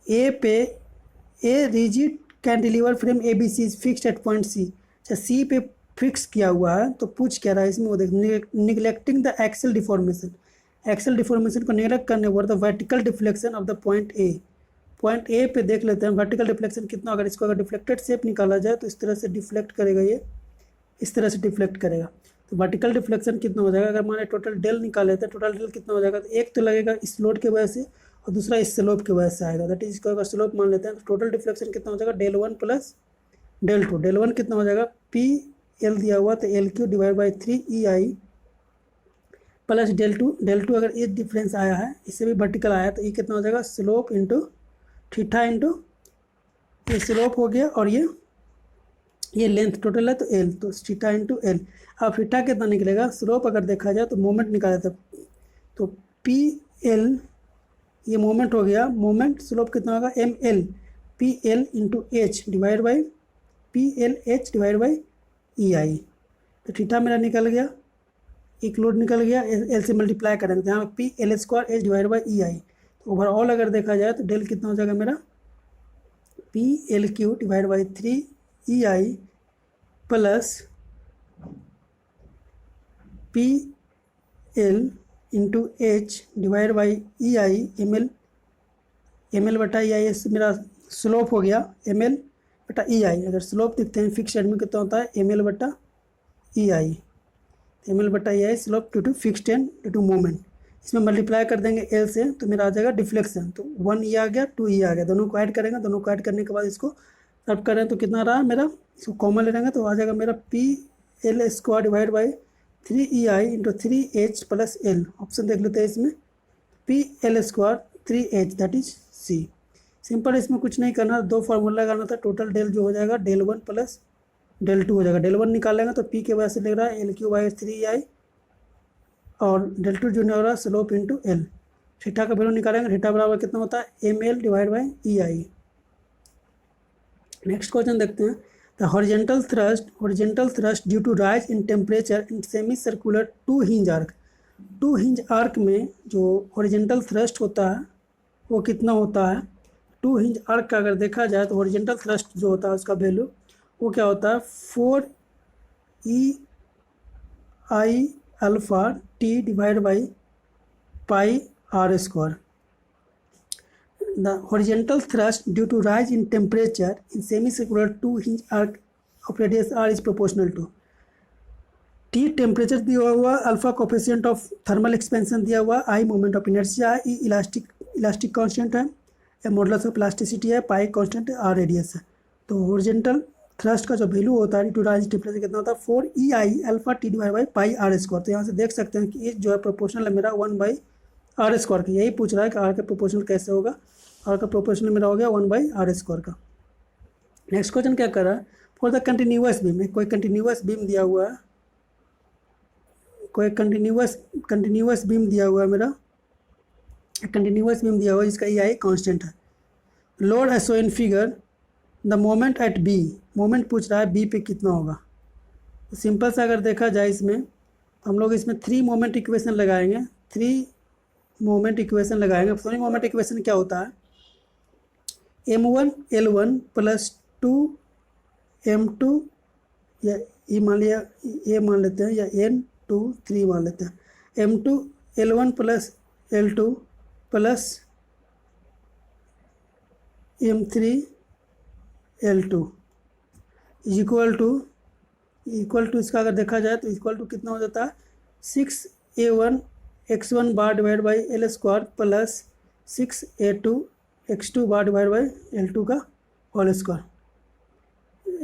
a rigid cantilever frame A B C is fixed at point C. अच्छा, सी पे फिक्स किया हुआ है तो पूछ क्या रहा है इसमें, वो देख, निगलेक्टिंग द एक्सल डिफॉर्मेशन को निगलेक्ट करने पर the vertical deflection of the point A पे देख लेते हैं वर्टिकल डिफ्लेक्शन कितना। अगर इसको डिफ्लेक्टेड शेप निकाला जाए तो इस तरह से डिफ्लेक्ट करेगा, ये इस तरह से डिफ्लेक्ट करेगा। तो वर्टिकल डिफ्लेक्शन कितना हो जाएगा, अगर माने टोटल डेल निकाल लेते हैं, टोटल डेल कितना हो जाएगा, तो एक तो लगेगा इस लोड के वजह से और दूसरा इस स्लोप की वजह से आएगा। दैट इज इसको अगर स्लोप मान लेते हैं तो टोटल डिफ्लेक्शन कितना हो जाएगा, del 1 प्लस del 2। del 1 कितना हो जाएगा, पी एल दिया हुआ तो L Q divide by 3 plus del 2 अगर ये डिफरेंस आया है, इससे भी वर्टिकल आया तो ये कितना हो जाएगा, स्लोप इंटू थीटा इंटू ये स्लोप हो गया और ये लेंथ टोटल है तो एल, तो थीटा इंटू एल। अब थीटा कितना निकलेगा, स्लोप अगर देखा जाए तो मोमेंट निकाला था तो पी एल, ये मोमेंट हो गया, मोमेंट स्लोप कितना होगा, M L P L into H divide by E I. तो थीटा मेरा निकल गया, एक लोड निकल गया, एल से मल्टीप्लाई करेंगे तो यहाँ P L square H divide by E I. तो ओवरऑल अगर देखा जाए तो डेल कितना हो जाएगा मेरा, p L Q divide by 3 EI plus P L into H divide by E I M L बटा ई आई से मेरा स्लोप हो गया एम एल बटा ई आई। अगर स्लोप दिखते हैं फिक्स एंड में कितना होता है, एम एल बटा ई आई, एम एल बटा E I slope due to fixed end due to movement. इसमें मल्टीप्लाई कर देंगे एल से तो मेरा आ जाएगा डिफ्लेक्शन, तो 1 ई आ गया 2 ई आ गया, दोनों को ऐड करेंगे, दोनों को ऐड करने के बाद इसको सब करें तो कितना रहा मेरा, इसको कॉमन ले लेंगे तो आ जाएगा मेरा p L square divide by 3 EI into 3H plus l. Option देख लेते हैं इसमें, p L square 3H that is c. Simple, इसमें कुछ नहीं करना, 2 फार्मूला लगाना था, टोटल डेल जो हो जाएगा del 1 प्लस del 2 हो जाएगा। del 1 निकालेंगे तो पी के वजह से लग रहा है एल क्यू बाई 3 EI और del 2 जो हो रहा है स्लोप इंटू एल। थीटा का वैल्यू निकालेंगे, थीटा बराबर कितना होता है, m l divide by E i. Next question देखते हैं, the horizontal thrust due to rise in temperature in semi circular 2 hinge arc में जो हॉरिजेंटल थ्रस्ट होता है वो कितना होता है। 2 हिंज आर्क का अगर देखा जाए तो हॉरिजेंटल थ्रस्ट जो होता है उसका वैल्यू वो क्या होता है, 4EI alpha t divide by pi r square. The horizontal thrust due to rise in temperature in semicircular 2 hinge arc of radius r is proportional to T temperature दिया हुआ, alpha coefficient of thermal expansion दिया हुआ, आई मोमेंट ऑफ इनर्शिया है, ई इलास्टिक कांस्टेंट है, मॉडुलस ऑफ प्लास्टिसिटी है, पाई कांस्टेंट है, आर रेडियस है। तो हॉरिजॉन्टल थ्रस्ट का जो वैल्यू होता है टू राइज टेम्परेचर कितना होता है, 4EI alpha t divide by pi r square. तो यहाँ से देख सकते हैं कि ये जो है प्रोपोर्शनल है मेरा 1/r स्क्वायर का। यही पूछ रहा है कि आर का प्रोपोर्शनल कैसे होगा, आर का प्रोपोर्शनल मेरा हो गया 1/r स्क्वायर का। नेक्स्ट क्वेश्चन क्या कर रहा है, फॉर द कंटिन्यूअस बीम, कोई कंटिन्यूअस बीम दिया हुआ है, कोई कंटिन्यूअस बीम दिया हुआ है मेरा, कंटिन्यूअस बीम दिया हुआ है जिसका EI कांस्टेंट है। Load as shown in figure, the moment at b, moment पूछ रहा है बी पे कितना होगा। तो सिंपल सा अगर देखा जाए इसमें तो हम लोग इसमें 3 मोमेंट इक्वेशन लगाएंगे, 3 मोमेंट इक्वेशन लगाएंगे। सॉरी, मोमेंट इक्वेशन क्या होता है, m1 L1 प्लस 2 m2 या ये मान लेते हैं, या n2 2 3 मान लेते हैं। m2 L1 plus L2 plus m3 L2 equal to इसका अगर देखा जाए तो इक्वल टू कितना हो जाता है 6a1 x1 bar divide by L square plus 6a2 x2 bar divide by L2 का होल स्क्वायर।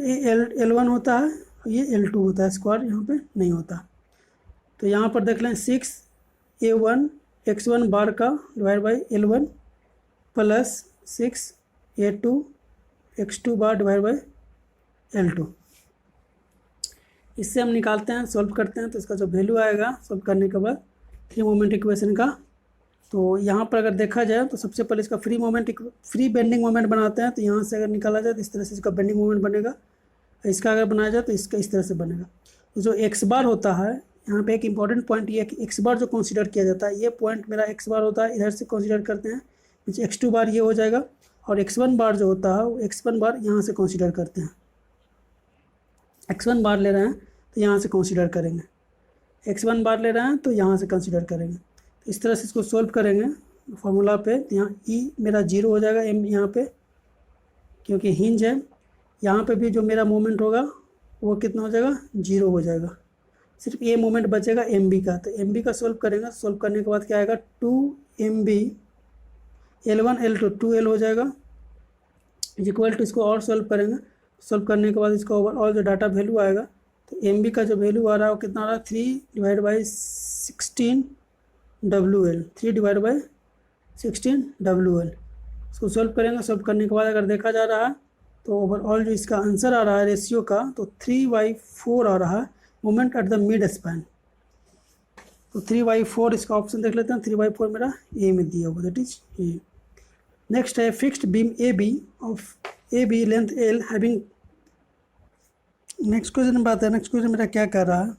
ये L1 होता है, ये L2 होता है, स्क्वायर यहाँ पे नहीं होता। तो यहाँ पर देख लें 6a1 x1 बार का divide by L1 plus 6a2 x2 bar divide by L2। इससे हम निकालते हैं, सॉल्व करते हैं, तो इसका जो वैल्यू आएगा सॉल्व करने के बाद फ्री मोमेंट इक्वेशन का, तो यहाँ पर अगर देखा जाए तो सबसे पहले इसका फ्री बेंडिंग मोमेंट बनाते हैं। तो यहाँ से अगर निकाला जाए तो इस तरह से इसका बेंडिंग मोमेंट बनेगा, इसका अगर बनाया जाए तो इसका इस तरह से बनेगा। तो जो एक्स बार होता है, यहाँ पे एक इंपॉर्टेंट पॉइंट ये है कि एक्स बार जो कंसीडर किया जाता है, ये पॉइंट मेरा एक्स बार होता है, इधर से कंसीडर करते हैं, x2 बार ये हो जाएगा, और x1 बार जो होता है वो x1 बार यहाँ से कंसीडर करते हैं। x1 बार ले रहे हैं तो यहाँ से कंसीडर करेंगे, x1 बार ले रहे हैं तो यहाँ से कंसीडर करेंगे। तो इस तरह से इसको सोल्व करेंगे फॉर्मूला पे। तो यहाँ ई मेरा 0 हो जाएगा, m यहाँ पे क्योंकि हिंज है, यहाँ पे भी जो मेरा मोमेंट होगा वो कितना हो जाएगा 0 हो जाएगा, सिर्फ ये मोमेंट बचेगा mb का। तो mb का सोल्व करेंगे, सोल्व करने के बाद क्या आएगा 2mb L1 L2 2L हो जाएगा इक्वल टू, इसको और सोल्व करेंगे, सोल्व करने के बाद इसका ओवरऑल जो डाटा वैल्यू आएगा, तो mb का जो वैल्यू आ रहा है वो कितना आ रहा है 3 divide by 16 WL, 3 divide by 16 WL। इसको सोल्व करेंगे, सोल्व करने के बाद अगर देखा जा रहा है तो ओवरऑल जो इसका आंसर आ रहा है रेशियो का, तो 3/4 आ रहा है moment at the mid span. तो 3/4 इसका ऑप्शन देख लेते हैं, 3/4 मेरा ए में दिया हुआ, दैट इज ए। नेक्स्ट है fixed beam A b of a b length l having. Next question बात है, नेक्स्ट क्वेश्चन मेरा क्या कर रहा है,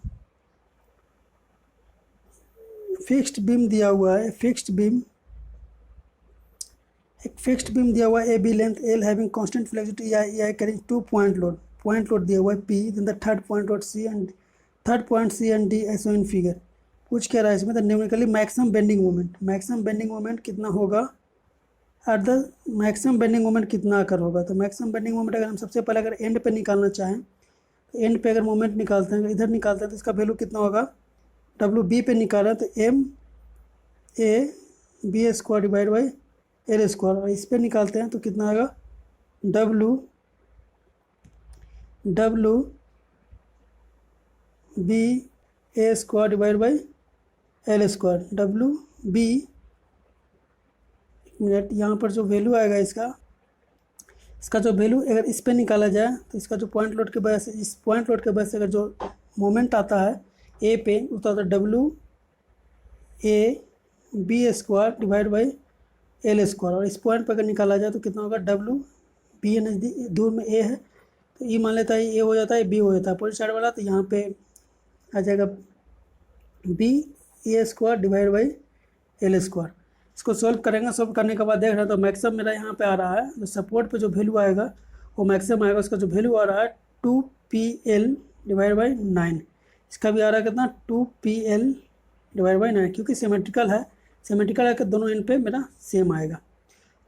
फिक्स्ड बीम दिया हुआ है, एक फिक्स्ड बीम दिया हुआ है ए b length l having constant flexibility या कैरिंग 2 पॉइंट लोड दिया हुआ है P, then the third point C and D as in figure. कुछ कह रहा है इसमें, the numerically maximum bending moment कितना होगा at the maximum bending moment कितना आकर होगा। तो मैक्सिमम बेंडिंग मोमेंट अगर हम सबसे पहले अगर एंड पे निकालना चाहें तो एंड पे अगर मोमेंट निकालते हैं, इधर निकालते हैं तो इसका वैल्यू कितना होगा, WB पे निकाला तो MA B² divide by L², और इस पे निकालते हैं तो कितना आएगा WB² divide by L²। WB, एक मिनट, यहाँ पर जो वैल्यू आएगा इसका जो वैल्यू अगर इस पे निकाला जाए तो इसका जो पॉइंट लोड के वजह से, इस पॉइंट लोड के वजह से अगर जो मोमेंट आता है ए पे उसका होता है WAB² डिवाइड बाई L², और इस पॉइंट पर अगर निकाला जाए तो कितना होगा WB नज़दीक दूर में ए है तो ई मान लेता है ए हो जाता है, बी हो जाता है अपोजिट साइड वाला, तो यहाँ पे आ जाएगा BA² डिवाइड बाई L²। इसको सोल्व करेंगे, सोल्व करने के बाद देख रहे हैं तो मैक्सिमम मेरा यहाँ पे आ रहा है, जो सपोर्ट पे जो वैल्यू आएगा वो मैक्सिमम आएगा, उसका जो वैल्यू आ रहा है 2PL डिवाइड बाई 9। इसका भी आ रहा है कितना 2PL डिवाइड बाई 9, क्योंकि सिमेट्रिकल है कि दोनों एंड पे मेरा सेम आएगा।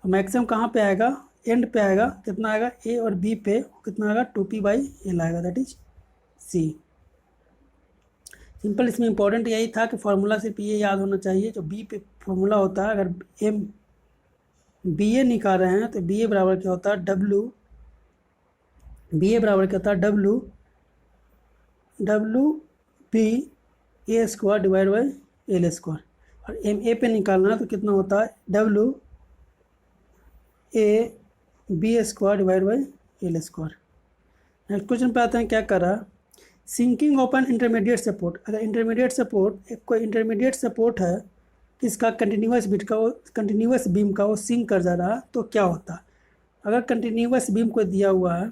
तो मैक्सिमम कहाँ पे आएगा, एंड पे आएगा, कितना आएगा ए और बी पे, कितना आएगा 2P/L आएगा, दैट इज सी। सिंपल, इसमें इंपॉर्टेंट यही था कि फार्मूला सिर्फ ये याद होना चाहिए, जो बी पे फार्मूला होता है, अगर BA निकाल रहे हैं तो BA बराबर क्या होता है WBA² डिवाइड बाई L², और MA पे निकालना है तो कितना होता है WAB² divide by L²। Next question पे आते हैं, क्या कर रहा है, सिंकिंग ओपन इंटरमीडिएट सपोर्ट। अगर इंटरमीडिएट सपोर्ट, कोई इंटरमीडिएट सपोर्ट है इसका कंटिन्यूस बीम का वो सिंक कर जा रहा है तो क्या होता है। अगर कंटिन्यूस बीम को दिया हुआ है,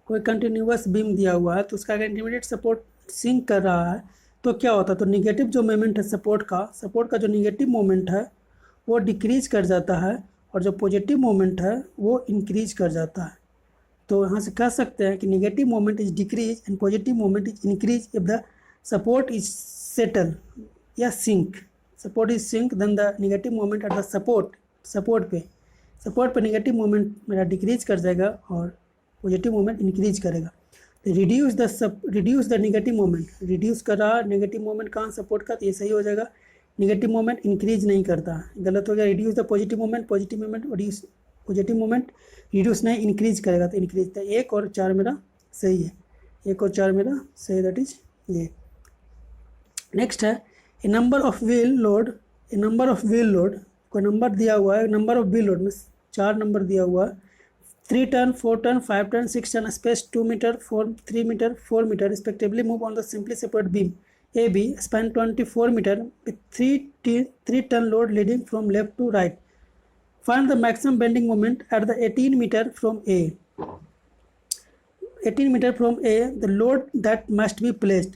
कोई कंटिन्यूस बीम दिया हुआ है तो उसका अगर इंटरमीडिएट सपोर्ट सिंक कर रहा है तो क्या होता है, तो निगेटिव जो मोमेंट है सपोर्ट का जो निगेटिव मोमेंट है वो डिक्रीज कर जाता है, और जो पॉजिटिव मोमेंट है वो इंक्रीज कर जाता है। तो यहाँ से कह सकते हैं कि negative moment is decrease and positive moment is increase if the support is settle या sink. Support is sink then the negative moment at the support पे नेगेटिव मोमेंट मेरा डिक्रीज कर जाएगा और पॉजिटिव मोमेंट इंक्रीज करेगा। तो reduce the negative moment, reduce कर रहा नेगेटिव मोमेंट कहाँ सपोर्ट का, तो ये सही हो जाएगा। नेगेटिव मोमेंट इंक्रीज नहीं करता, गलत हो गया। Reduce the positive moment reduce positive moment reduce नहीं इंक्रीज करेगा, तो इंक्रीज। तो 1 और 4 मेरा सही है, 1 और 4 मेरा सही, दैट इज ये। नेक्स्ट है ए नंबर ऑफ व्हील लोड कोई नंबर दिया हुआ है, नंबर ऑफ व्हील लोड में 4 नंबर दिया हुआ है, 3 ton 4 ton 5 ton 6 ton space 2 metre 3 metre 4 metre respectively move on the simply separate beam A b span 24 metre with 3 ton load leading from left to right. Find the maximum bending moment at the 18 meter from A. 18 meter from A, the load that must be placed.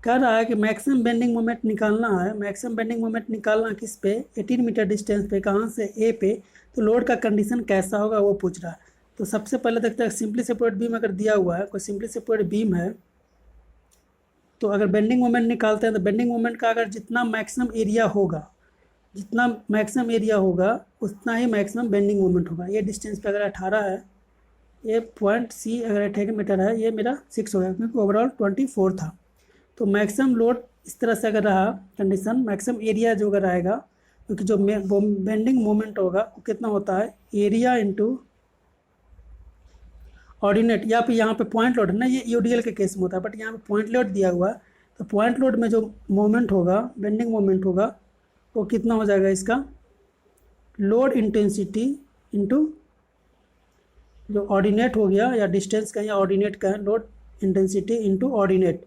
कह रहा है कि मैक्सिमम बेंडिंग मोमेंट निकालना है। मैक्सिमम बेंडिंग मोमेंट निकालना किस पे, 18 मीटर डिस्टेंस पे, कहाँ से, ए पे। तो लोड का कंडीशन कैसा होगा वो पूछ रहा है। तो सबसे पहले देखते हैं सिंपली सेपरेट बीम अगर दिया हुआ है, कोई सिंपली सेपरेट बीम है, तो अगर बेंडिंग मोमेंट निकालते हैं तो बेंडिंग मोमेंट का अगर जितना मैक्सिमम एरिया होगा उतना ही मैक्सिमम बेंडिंग मोमेंट होगा। ये डिस्टेंस पे अगर 18 है, ये पॉइंट सी अगर 18 मीटर है, ये मेरा 6 हो गया क्योंकि ओवरऑल 24 था। तो मैक्सिमम लोड इस तरह से अगर रहा कंडीशन, मैक्सिमम एरिया जो अगर आएगा, क्योंकि जो बेंडिंग मोमेंट होगा वो कितना होता है, एरिया इंटू ऑर्डिनेट, या फिर यहाँ पे पॉइंट लोड है ना, ये यूडीएल के केस में होता है, बट यहाँ पे पॉइंट लोड दिया हुआ है। तो पॉइंट लोड में जो मोमेंट होगा, बेंडिंग मोमेंट होगा, वो कितना हो जाएगा, इसका लोड इंटेंसिटी इंटू जो ऑर्डिनेट हो गया, या डिस्टेंस का या ऑर्डिनेट का है, load intensity into ordinate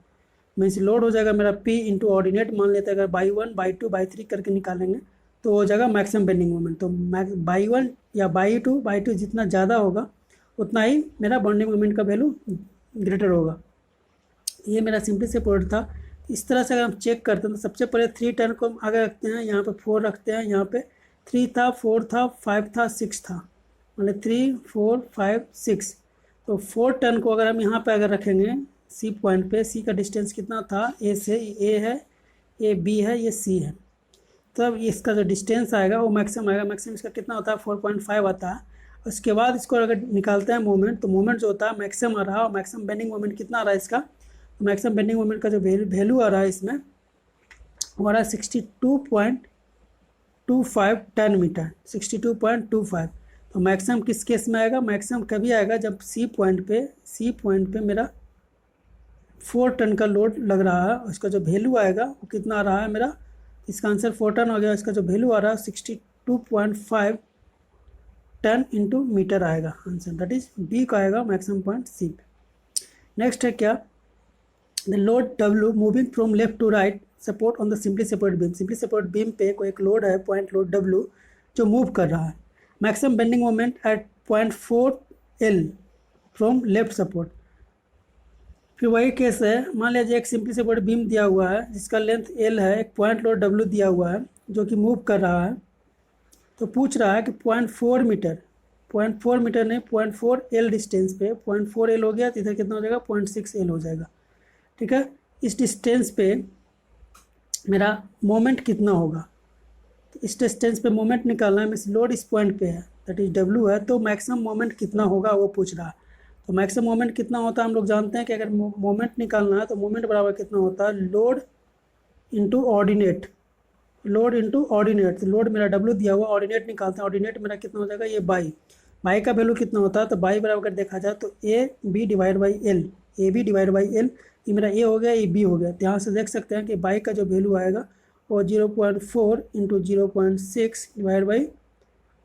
means load हो जाएगा मेरा P इंटू ऑर्डिनेट। मान लेते हैं अगर बाई 1 बाई 2 बाई 3 करके निकालेंगे तो हो जाएगा मैक्सिमम बेंडिंग मोमेंट। तो बाई 1 या बाई 2 जितना ज़्यादा होगा उतना ही मेरा बेंडिंग मोमेंट का वैल्यू ग्रेटर होगा। ये मेरा सिंपली से पॉइंट था। इस तरह से अगर हम चेक करते हैं तो सबसे पहले 3 टन को हम आगे रखते हैं, यहाँ पे 4 रखते हैं, यहाँ पे 3 था 4 था 5 था 6 था, मतलब 3 4 5 6। तो 4 टन को अगर हम यहाँ पे अगर रखेंगे सी पॉइंट पे, सी का डिस्टेंस कितना था, ए से, ए है, ये बी है, ये सी है, तब इसका जो डिस्टेंस आएगा वो मैक्सिमम आएगा। मैक्सिमम इसका कितना होता है 4.5 आता है। उसके बाद इसको अगर निकालते हैं मोमेंट, तो मोमेंट जो होता है मैक्सिमम आ रहा है, और मैक्सिमम बेंडिंग मोमेंट कितना आ रहा है इसका, तो मैक्सिमम बेंडिंग मोमेंट का जो वैल्यू आ रहा है इसमें वो आ रहा है 62.25 टन मीटर, 62.25। तो मैक्सिमम किस केस में आएगा, मैक्सिमम कभी आएगा जब सी पॉइंट पे मेरा 4 टन का लोड लग रहा है। उसका जो वैल्यू आएगा वो कितना आ रहा है मेरा, इसका आंसर 4 टन हो गया। इसका जो वैल्यू आ रहा है 62.5 टन इंटू मीटर आएगा आंसर, दैट इज बी का आएगा मैक्सिमम पॉइंट सी पे। नेक्स्ट है क्या, the load W moving from left to right support on the simply separate beam. Simply separate beam पे कोई एक लोड है, पॉइंट लोड W, जो मूव कर रहा है। Maximum bending moment at 0.4 L from left support. फिर वही केस है, मान लीजिए एक सिंपली सेपरेट बीम दिया हुआ है जिसका लेंथ L है, एक पॉइंट लोड W दिया हुआ है जो कि मूव कर रहा है। तो पूछ रहा है कि 0.4 मीटर नहीं 0.4 L डिस्टेंस पे, 0.4 L हो गया तो इधर कितना हो जाएगा 0.6 L हो जाएगा, ठीक है। इस डिस्टेंस पे मेरा मोमेंट कितना होगा, तो इस डिस्टेंस पे मोमेंट निकालना है, मीन्स लोड इस पॉइंट पे है, दैट इज W है, तो मैक्सिमम मोमेंट कितना होगा वो पूछ रहा है। तो मैक्सिमम मोमेंट कितना होता है, हम लोग जानते हैं कि अगर मोमेंट निकालना है तो मोमेंट बराबर कितना होता है, लोड इंटू ऑर्डिनेट। तो लोड मेरा W दिया हुआ, ऑर्डिनेट निकालते हैं, ऑर्डिनेट मेरा कितना हो जाएगा, ये बाई का वैल्यू कितना होता है, तो बाई बराबर अगर देखा जाए तो AB डिवाइड बाई L, ये मेरा A हो गया, ये B हो गया। तो यहाँ से देख सकते हैं कि बाई का जो वैल्यू आएगा वो 0.4 इंटू 0.6 डिवाइड बाई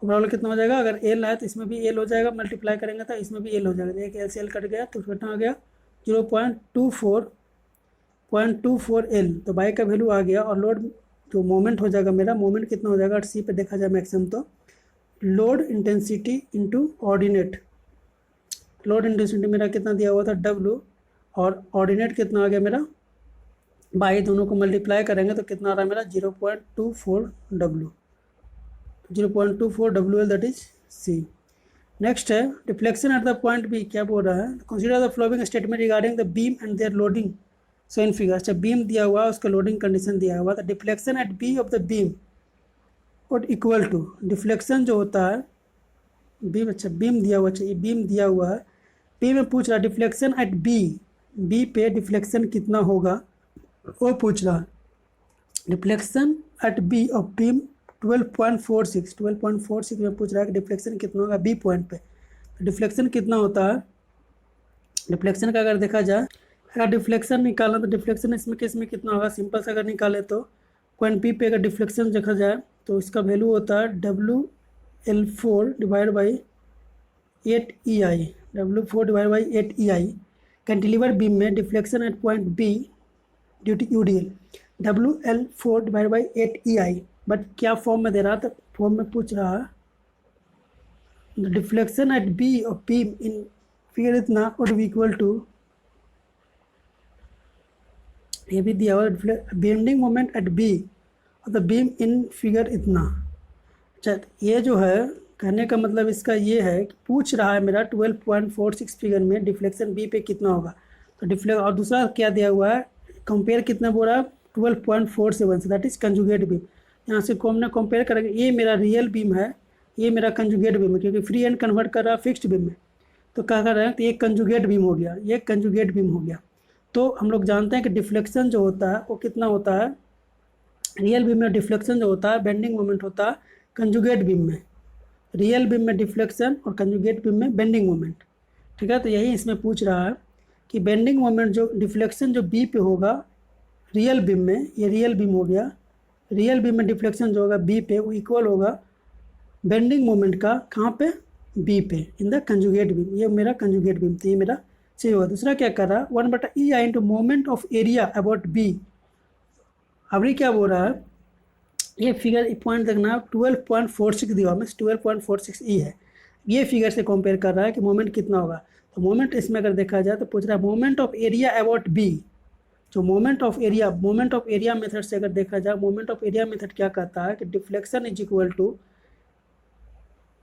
ओवरऑल कितना हो जाएगा, अगर L है तो इसमें भी L हो जाएगा, मल्टीप्लाई करेंगे तो इसमें भी L हो जाएगा, एक L से L कट गया तो कितना आ गया 0.24 L। तो बाई का वैल्यू आ गया, और लोड जो मोमेंट हो जाएगा मेरा, मोमेंट कितना हो जाएगा, सी पे देखा जाए मैक्सिमम, तो load intensity into ordinate. Load intensity मेरा कितना दिया हुआ था W, और ऑर्डिनेट कितना आ गया मेरा, बाई दोनों को मल्टीप्लाई करेंगे तो कितना आ रहा है मेरा 0.24 W, 0.24 WL, that is C। Next है deflection at the point B, क्या बोल रहा है, consider the following statement regarding the beam and their loading shown in figure. अच्छा बीम दिया हुआ, उसका लोडिंग कंडीशन दिया हुआ, the deflection at B of the beam और इक्वल टू, डिफ्लेक्शन जो होता है बीम, अच्छा बीम दिया हुआ, अच्छा ये बीम दिया हुआ है, बी में पूछ रहा है डिफ्लेक्शन एट बी, बी पे डिफ्लेक्शन कितना होगा वो पूछ रहा है। Deflection at B of beam 12.46 में पूछ रहा है कि डिफ्लेक्शन कितना होगा बी पॉइंट पे। तो डिफ्लेक्शन कितना होता है, डिफ्लेक्शन का अगर देखा जाए, अगर डिफ्लेक्शन निकालना तो डिफ्लेक्शन इसमें केस में कितना होगा, सिंपल से अगर निकाले तो पॉइंट पी पे अगर डिफ्लेक्शन देखा जाए तो इसका वैल्यू होता है WL4 divide by 8EI, W4 divide by 8EI। Cantilever beam में deflection at point B due to UDL WL4 divide by 8EI। But क्या फॉर्म में दे रहा था, फॉर्म में पूछ रहा है deflection at B of beam in figure इतना और इक्वल टू, ये भी दिया हुआ बेंडिंग मोमेंट एट बी और द बीम इन फिगर इतना। अच्छा ये जो है कहने का मतलब इसका ये है कि पूछ रहा है मेरा 12.46 फिगर में डिफ्लेक्शन बी पे कितना होगा। तो डिफ्लेक्ट और दूसरा क्या दिया हुआ है, कंपेयर कितना बोल रहा है 12.47 से, दैट इज कंजुगेट बीम। यहाँ से हमने कंपेयर करेंगे, ये मेरा रियल बीम है, ये मेरा कंजुगेट बीम है, क्योंकि फ्री एंड कन्वर्ट कर रहा है फिक्स्ड बीम में। तो क्या कर रहे हैं, तो ये कंजुगेट बीम हो गया, ये कंजुगेट बीम हो गया। तो हम लोग जानते हैं कि डिफ्लेक्शन जो होता है वो कितना होता है, रियल बीम में डिफ्लेक्शन जो होता है बेंडिंग मोमेंट होता है कंजुगेट बीम में, रियल बीम में डिफ्लेक्शन और कंजुगेट बीम में बेंडिंग मोमेंट। ठीक है, तो यही इसमें पूछ रहा है कि बेंडिंग मोमेंट जो डिफ्लेक्शन जो बी पे होगा रियल बीम में, ये रियल बीम हो गया, रियल बीम में डिफ्लेक्शन जो होगा बी पे वो इक्वल होगा बेंडिंग मोमेंट का कहाँ पे, बी पे इन द कंजुगेट बीम। ये मेरा कंजुगेट बीम, तो ये मेरा सही होगा। दूसरा क्या कर रहा है 1/EI into moment of area about B. अभी क्या बोल रहा है, ये फिगर पॉइंट देखना 12.46 दिया में 12.46 है, ये फिगर से कंपेयर कर रहा है कि मोमेंट कितना होगा। तो मोमेंट इसमें अगर देखा जाए तो पूछ रहा है moment of area about B. जो मोमेंट ऑफ एरिया मेथड से अगर देखा जाए, मोमेंट ऑफ एरिया मेथड क्या कहता है कि deflection is equal to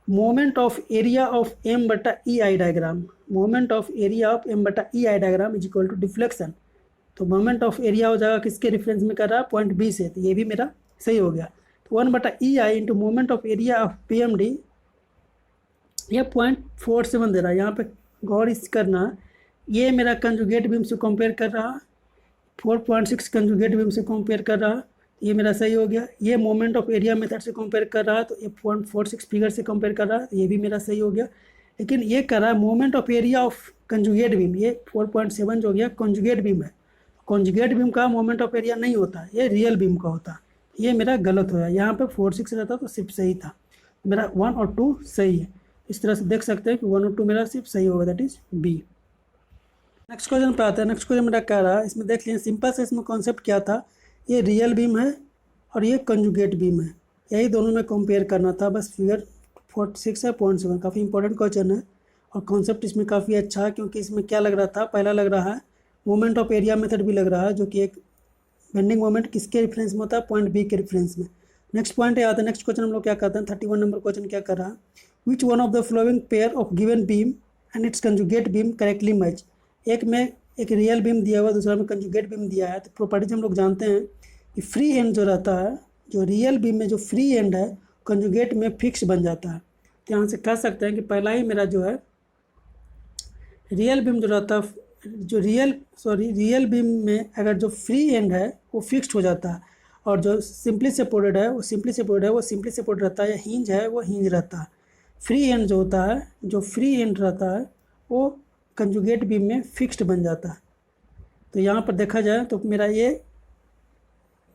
moment of area of M/EI diagram, moment of area of M/EI diagram is equal to deflection. तो मोमेंट ऑफ एरिया हो जाएगा किसके रेफरेंस में कर रहा है, पॉइंट बी से, तो ये भी मेरा सही हो गया। तो 1/EI into moment of area of PMD, ये 0.47 दे रहा है। यहाँ पे गौर इस करना, ये मेरा कंजुगेट बीम से कंपेयर कर रहा, 4.6 कंजुगेट बीम से कंपेयर कर रहा, ये मेरा सही हो गया। ये मोमेंट ऑफ एरिया मेथड से कंपेयर कर रहा है, तो ये 0.46 फिगर से कंपेयर कर रहा है, ये भी मेरा सही हो गया। लेकिन ये कर रहा है moment of area of conjugate beam, ये 4.7 जो हो गया कंजुगेट बीम है। कंजुगेट बीम का मोमेंट ऑफ एरिया नहीं होता, ये रियल बीम का होता। ये मेरा गलत हो गया, यहाँ पे 46 रहता तो सिर्फ सही था, मेरा 1 और 2 सही है। इस तरह से देख सकते हैं कि 1 और 2 मेरा सिर्फ सही होगा, that is B. Next question पे आता है। नेक्स्ट क्वेश्चन मेरा कह रहा है, इसमें देख लीजिए सिंपल से इसमें कॉन्सेप्ट क्या था, ये रियल बीम है और ये कंजुगेट बीम है, यही दोनों में कंपेयर करना था, बस फिगर 46 है 0.7। काफ़ी इंपॉर्टेंट क्वेश्चन है और कॉन्सेप्ट इसमें काफ़ी अच्छा है, क्योंकि इसमें क्या लग रहा था, पहला लग रहा है मोमेंट ऑफ एरिया मेथड भी लग रहा है, जो कि एक बेंडिंग मोमेंट किसके रेफरेंस में होता है, पॉइंट बी के रेफरेंस में। नेक्स्ट पॉइंट आता है, नेक्स्ट क्वेश्चन हम लोग क्या करते हैं, 31 नंबर क्वेश्चन क्या कर रहा है, which one of the flowing pair of given beam and it's conjugate beam correctly match. एक में एक रियल बीम दिया हुआ, दूसरा में कंजुगेट बीम दिया है। तो प्रॉपर्टीज हम लोग जानते हैं कि फ्री एंड जो रहता है, जो रियल बीम में जो फ्री एंड है कंजुगेट में फिक्स बन जाता है। तो यहाँ से कह सकते हैं कि पहला ही मेरा जो है रियल बीम जो रहता है, जो रियल बीम में अगर जो फ्री एंड है वो फिक्स्ड हो जाता है, और जो सिंपली सपोर्टेड है वो सिंपली सपोर्टेड रहता है, या हिंज है वो हिंज रहता है। फ्री एंड जो होता है, जो फ्री एंड रहता है वो कंजुगेट बीम में फिक्स्ड बन जाता है। तो यहाँ पर देखा जाए तो मेरा ये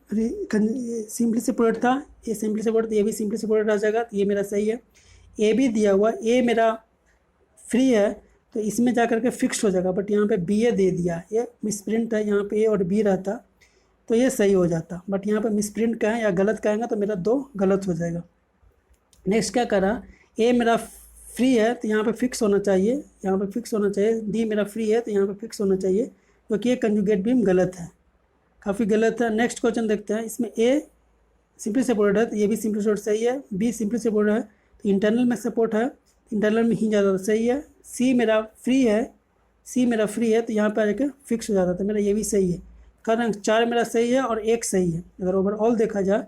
सिंपली सपोर्टेड था, ये सिंपली सपोर्टेड, ये भी सिंपली सपोर्टेड रह जाएगा, तो ये मेरा सही है। ए भी दिया हुआ, ए मेरा फ्री है तो इसमें जा करके फिक्स्ड हो जाएगा, बट यहाँ पे बी ए दे दिया, ये मिसप्रिंट है, यहाँ पे ए और बी रहता तो ये सही हो जाता, बट यहाँ पे मिसप्रिंट कहें या गलत कहेंगे तो मेरा 2 गलत हो जाएगा। नेक्स्ट क्या करा, ए मेरा फ्री है तो यहाँ पे फिक्स होना चाहिए, यहाँ पे फिक्स होना चाहिए। डी मेरा फ्री है तो यहाँ पे फिक्स होना चाहिए, क्योंकि ये कंजुगेट बीम गलत है, काफ़ी गलत है। नेक्स्ट क्वेश्चन देखते हैं, इसमें ए सिंपली सपोर्टेड है तो ये भी सिंपली सपोर्ट सही है, बी सिंपली सपोर्टेड है तो इंटरनल में सपोर्ट है, इंटरनल में हिंज आता था, सही है। सी मेरा फ्री है, सी मेरा फ्री है तो यहाँ पे आके फिक्स हो जाता था मेरा, ये भी सही है। कारण 4 मेरा सही है और 1 सही है। अगर ओवरऑल देखा जाए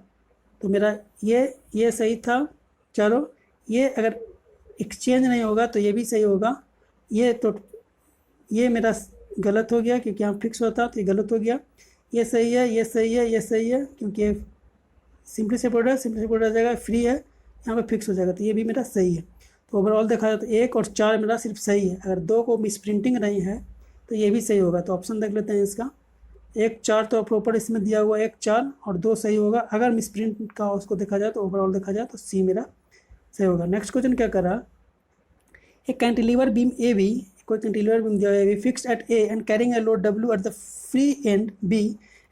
तो मेरा ये सही था चलो, ये अगर एक्सचेंज नहीं होगा तो ये भी सही होगा। ये मेरा गलत हो गया क्योंकि यहाँ फिक्स होता तो ये गलत हो गया। ये सही है, ये सही है, ये सही है क्योंकि ये सिंपली सेपरेट आ जाएगा, फ्री है यहाँ पे फिक्स हो जाएगा तो ये भी मेरा सही है। तो ओवरऑल देखा जाए तो 1 और 4 मेरा सिर्फ सही है। अगर 2 को मिस प्रिंटिंग नहीं है तो ये भी सही होगा। तो ऑप्शन देख लेते हैं इसका, 1 4 तो प्रॉपर इसमें दिया हुआ 1 4 और 2 सही होगा। अगर मिस प्रिंट का उसको देखा जाए तो ओवरऑल देखा जाए तो सी मेरा सही होगा। नेक्स्ट क्वेश्चन क्या करा, एक कैंटिलीवर बीम ए बी, कोई कैंटिलीवर बीम दिया हुआ है fixed at A end carrying a load W at the free end B,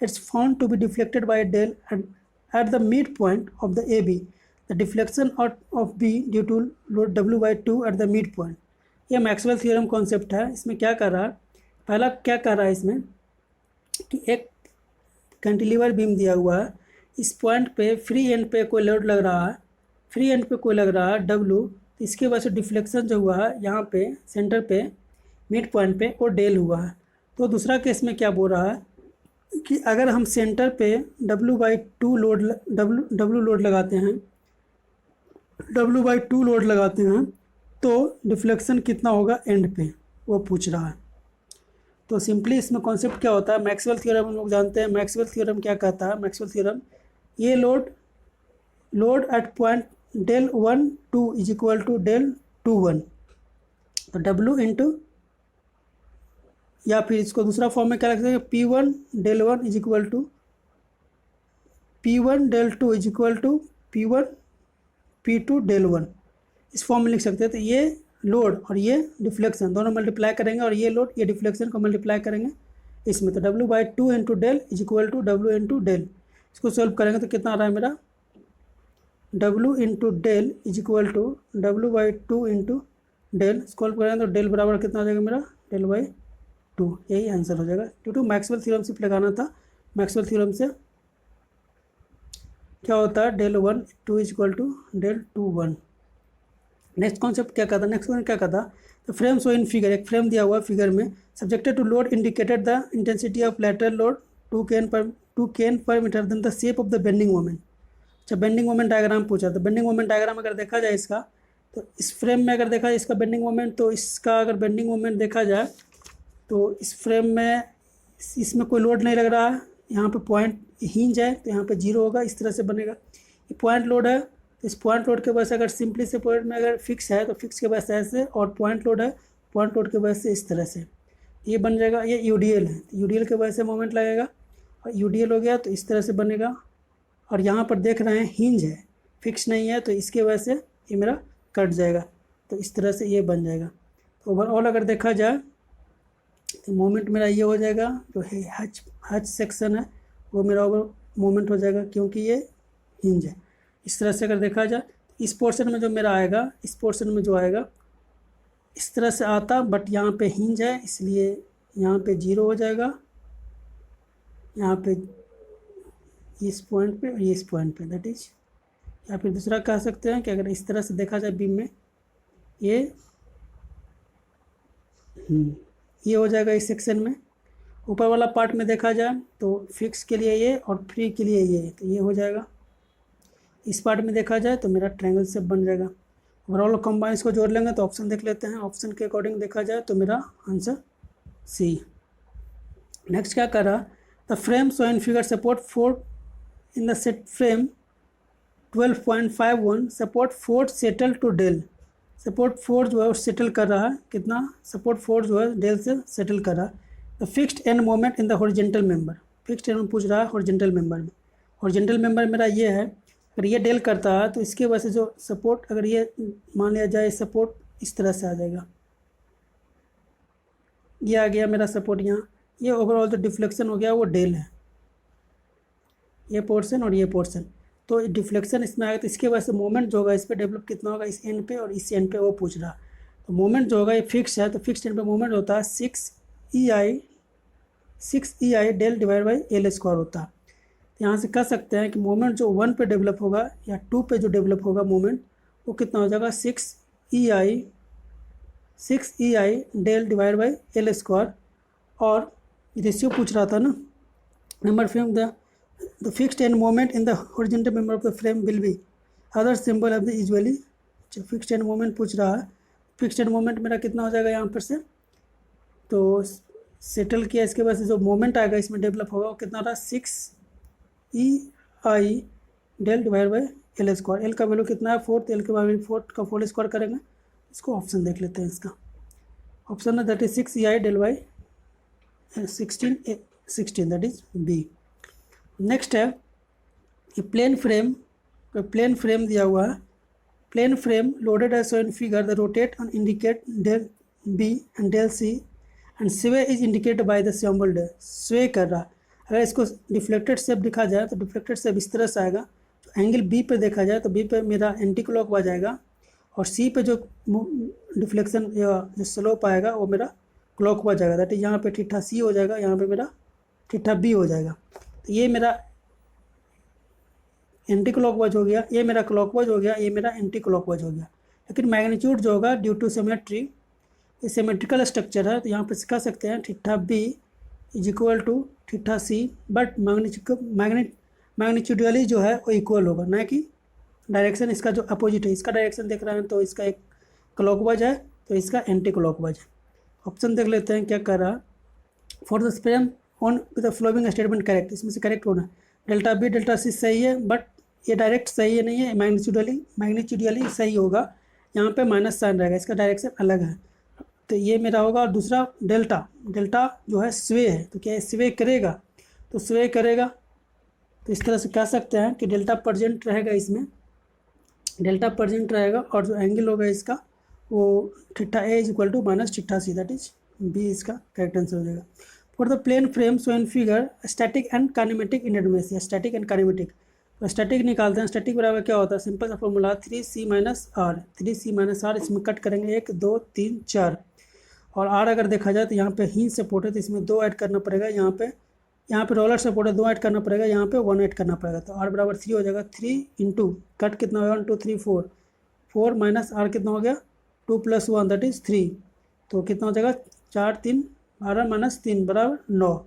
it's found to be deflected by del at the mid point of the A B, the deflection of B due to load W by 2 at the mid point. ये मैक्सवेल थ्योरम कॉन्सेप्ट है। इसमें क्या कर रहा है, पहला क्या कर रहा है इसमें कि एक कैंटिलीवर बीम दिया हुआ है, इस पॉइंट पे फ्री एंड पे कोई लोड लग रहा है, फ्री एंड पे कोई लग रहा है डब्लू, तो इसके वजह से डिफ्लेक्शन जो हुआ है यहाँ पे सेंटर पे मिड पॉइंट पे वो डेल हुआ है। तो दूसरा केस में क्या बोल रहा है कि अगर हम सेंटर पे W/2 लोड लगाते हैं, W/2 लोड लगाते हैं तो डिफ्लेक्शन कितना होगा एंड पे, वो पूछ रहा है। तो सिंपली इसमें कॉन्सेप्ट क्या होता है, मैक्सवेल थ्योरम हम लोग जानते हैं। मैक्सवेल थ्योरम क्या कहता है, मैक्सवेल थ्योरम ये load at point del 1 2 is equal to del 2 1, तो W इंटू, या फिर इसको दूसरा फॉर्म में क्या रख सकते हैं, P1 del 1 is equal to P1 del 2 is equal to P1 P2 del 1, इस फॉर्म में लिख सकते हैं। तो ये लोड और ये डिफ्लेक्शन दोनों मल्टीप्लाई करेंगे और ये लोड ये डिफ्लेक्शन को मल्टीप्लाई करेंगे इसमें, तो W/2 into del is equal to W into del. इसको सॉल्व करेंगे तो कितना आ रहा है मेरा, W into del is equal to W/2 into del, solve करेंगे तो डेल बराबर कितना आ जाएगा मेरा, del/2, यही आंसर हो जाएगा। ड्यू टू मैक्सवेल थ्योरम सिर्फ लगाना था। मैक्सवेल थ्योरम से क्या होता है, del 1 2 is equal to del 2 1। Next concept क्या कहता है, नेक्स्ट कॉन्सेप्ट क्या कहता, तो फ्रेम शो इन फिगर, एक फ्रेम दिया हुआ फिगर में, subjected to load indicated the intensity of lateral load 2 kN पर metre then the shape of the bending moment. अच्छा, बेंडिंग मोमेंट डायग्राम पूछा, तो बेंडिंग मोमेंट डायग्राम अगर देखा जाए इसका, तो इस फ्रेम में अगर देखा जाए इसका बेंडिंग मोमेंट, तो इसका अगर बेंडिंग मोमेंट देखा जाए तो इस फ्रेम में इसमें कोई लोड नहीं लग रहा है, यहाँ पे पॉइंट हिंज है तो यहाँ पे 0 होगा, इस तरह से बनेगा। ये पॉइंट लोड है तो इस पॉइंट लोड के वजह से अगर सिंपली से पॉइंट में अगर फिक्स है तो फिक्स के वजह से ऐसे, और पॉइंट लोड है पॉइंट लोड के वजह से इस तरह से ये बन जाएगा। ये यूडीएल है, यूडीएल के वजह से मोमेंट लगेगा और यूडीएल हो गया तो इस तरह से बनेगा। और यहाँ पर देख रहे हैं हिंज है, फिक्स नहीं है, तो इसके वजह से ये मेरा कट जाएगा, तो इस तरह से ये बन जाएगा। तो ओवरऑल अगर देखा जाए तो मोमेंट मेरा ये हो जाएगा, जो है हच सेक्शन है वो मेरा ओवर मोमेंट हो जाएगा क्योंकि ये हिंज है। इस तरह से अगर देखा जाए इस पोर्शन में जो मेरा आएगा, इस पोर्शन में जो आएगा इस तरह से आता, बट यहाँ पे हिंज है इसलिए यहाँ पे 0 हो जाएगा, यहाँ पे इस पॉइंट पे और ये इस पॉइंट पे, दैट इज। या फिर दूसरा कह सकते हैं कि अगर इस तरह से देखा जाए बीम में ये हो जाएगा इस सेक्शन में। ऊपर वाला पार्ट में देखा जाए तो फिक्स के लिए ये और फ्री के लिए ये, तो ये हो जाएगा। इस पार्ट में देखा जाए तो मेरा ट्रायंगल शेप बन जाएगा। ओवरऑल कंबाइन इसको जोड़ लेंगे तो ऑप्शन देख लेते हैं। ऑप्शन के अकॉर्डिंग देखा जाए तो मेरा आंसर सी। नेक्स्ट क्या कर रहा, the frame so in figure support 4 in the set frame 12.51 support 4 settle to del. Support 4 जो है वो सेटल कर रहा है, कितना, सपोर्ट 4 जो है डेल से सेटल कर रहा है। The fixed end moment in the horizontal member, fixed and पूछ रहा है हॉरिजॉन्टल मेंबर में। हॉरिजॉन्टल मेंबर मेरा ये है, अगर ये डेल करता है तो इसके वजह से जो सपोर्ट, अगर ये मान लिया जाए सपोर्ट इस तरह से आ जाएगा, ये आ गया मेरा सपोर्ट यहाँ। ये ओवरऑल जो डिफ्लेक्शन हो गया वो डेल है, ये पोर्शन और ये पोर्शन, तो डिफ्लेक्शन इसमें आएगा। तो इसके वजह से मोमेंट जो होगा इस पर डेवलप कितना होगा, इस एंड पे और इस एंड पे, वो पूछ रहा। तो मोमेंट जो होगा ये फिक्स है, तो फिक्स एंड पे मोमेंट होता है 6EI del divide by L square होता है। तो यहाँ से कह सकते हैं कि मोमेंट जो 1 पे डेवलप होगा या 2 पे जो डेवलप होगा मोमेंट, वो कितना हो जाएगा, 6 EI 6EI del divide by L square. और रेशियो पूछ रहा था ना, number frame the fixed end moment in the horizontal member of the frame will be other symbol of the usually. Fixed end moment पूछ रहा है। फिक्स्ड एंड मोमेंट मेरा कितना हो जाएगा यहाँ पर से, तो सेटल किया, इसके बाद से जो मोमेंट आएगा इसमें डेवलप होगा वो कितना रहा 6EI del divide by L square. L का वैल्यू कितना है 4, एल के बाद 4 का होल स्क्वायर करेंगे। इसको ऑप्शन देख लेते हैं। इसका ऑप्शन है that is 6EI del by 16 that is B. Next है ये प्लेन फ्रेम दिया हुआ है। Plane frame loaded as shown in figure the rotate and indicate del B and del C and sway is indicated by the symbol del. Sway कर रहा है। अगर इसको डिफ्लेक्टेड शेप दिखा जाए तो डिफ्लेक्टेड शेप इस तरह से आएगा। तो एंगल बी पे देखा जाए तो बी पे मेरा एंटी क्लॉकवाइज आएगा और सी पे जो डिफ्लेक्शन या जो स्लोप आएगा वो मेरा क्लॉकवाइज आएगा। दैट इज यहाँ पे ठीठा सी हो जाएगा, यहाँ पे मेरा ठीठा बी हो जाएगा। तो ये मेरा एंटी क्लॉकवाइज हो गया, ये मेरा क्लॉकवाइज हो गया, ये मेरा एंटी क्लॉकवाइज हो गया। लेकिन मैग्नीट्यूड जो होगा ड्यू टू सिमेट्री, ये सिमेट्रिकल स्ट्रक्चर है तो यहाँ पे सिखा सकते हैं theta B is equal to theta C, but magnitudely जो है वो इक्वल होगा, ना कि डायरेक्शन इसका जो अपोजिट है। इसका डायरेक्शन देख रहे हैं तो इसका एक क्लॉकवाइज है तो इसका एंटी क्लॉकवाइज है। ऑप्शन देख लेते हैं क्या कर रहा है। For the spam on the following statement correct, इसमें से करेक्ट होना है। डेल्टा बी डेल्टा सी सही है, बट ये डायरेक्ट सही है नहीं है, मैग्नीट्यूडली सही होगा। यहाँ पे माइनस साइन रहेगा, इसका डायरेक्शन अलग है तो ये मेरा होगा। और दूसरा डेल्टा जो है स्वे है, तो क्या स्वे करेगा, तो स्वे करेगा तो इस तरह से कह सकते हैं कि डेल्टा प्रेजेंट रहेगा, इसमें डेल्टा प्रेजेंट रहेगा और जो एंगल होगा इसका वो theta A is equal to minus theta C, that is B इसका करेक्ट आंसर हो जाएगा। For the plane frame so in figure static and kinematic indeterminacies, static and kinematic. तो स्टैटिक निकालते हैं। स्टैटिक बराबर क्या होता है, सिंपल सा formula 3C minus R, 3C minus R. इसमें कट करेंगे 1 2 3 4 और आर अगर देखा जाए तो यहाँ पे हिंज सपोर्ट है तो इसमें 2 ऐड करना पड़ेगा। यहाँ पे रोलर सपोर्ट है 2 ऐड करना पड़ेगा, यहाँ पे 1 ऐड करना पड़ेगा। तो आर बराबर 3 हो जाएगा। 3 इंटू कट कितना होगा 1 2 3 4, 4 माइनस आर कितना हो गया 2 + 1 दैट इज 3। तो कितना हो जाएगा 4 3 12 माइनस 3 बराबर 9।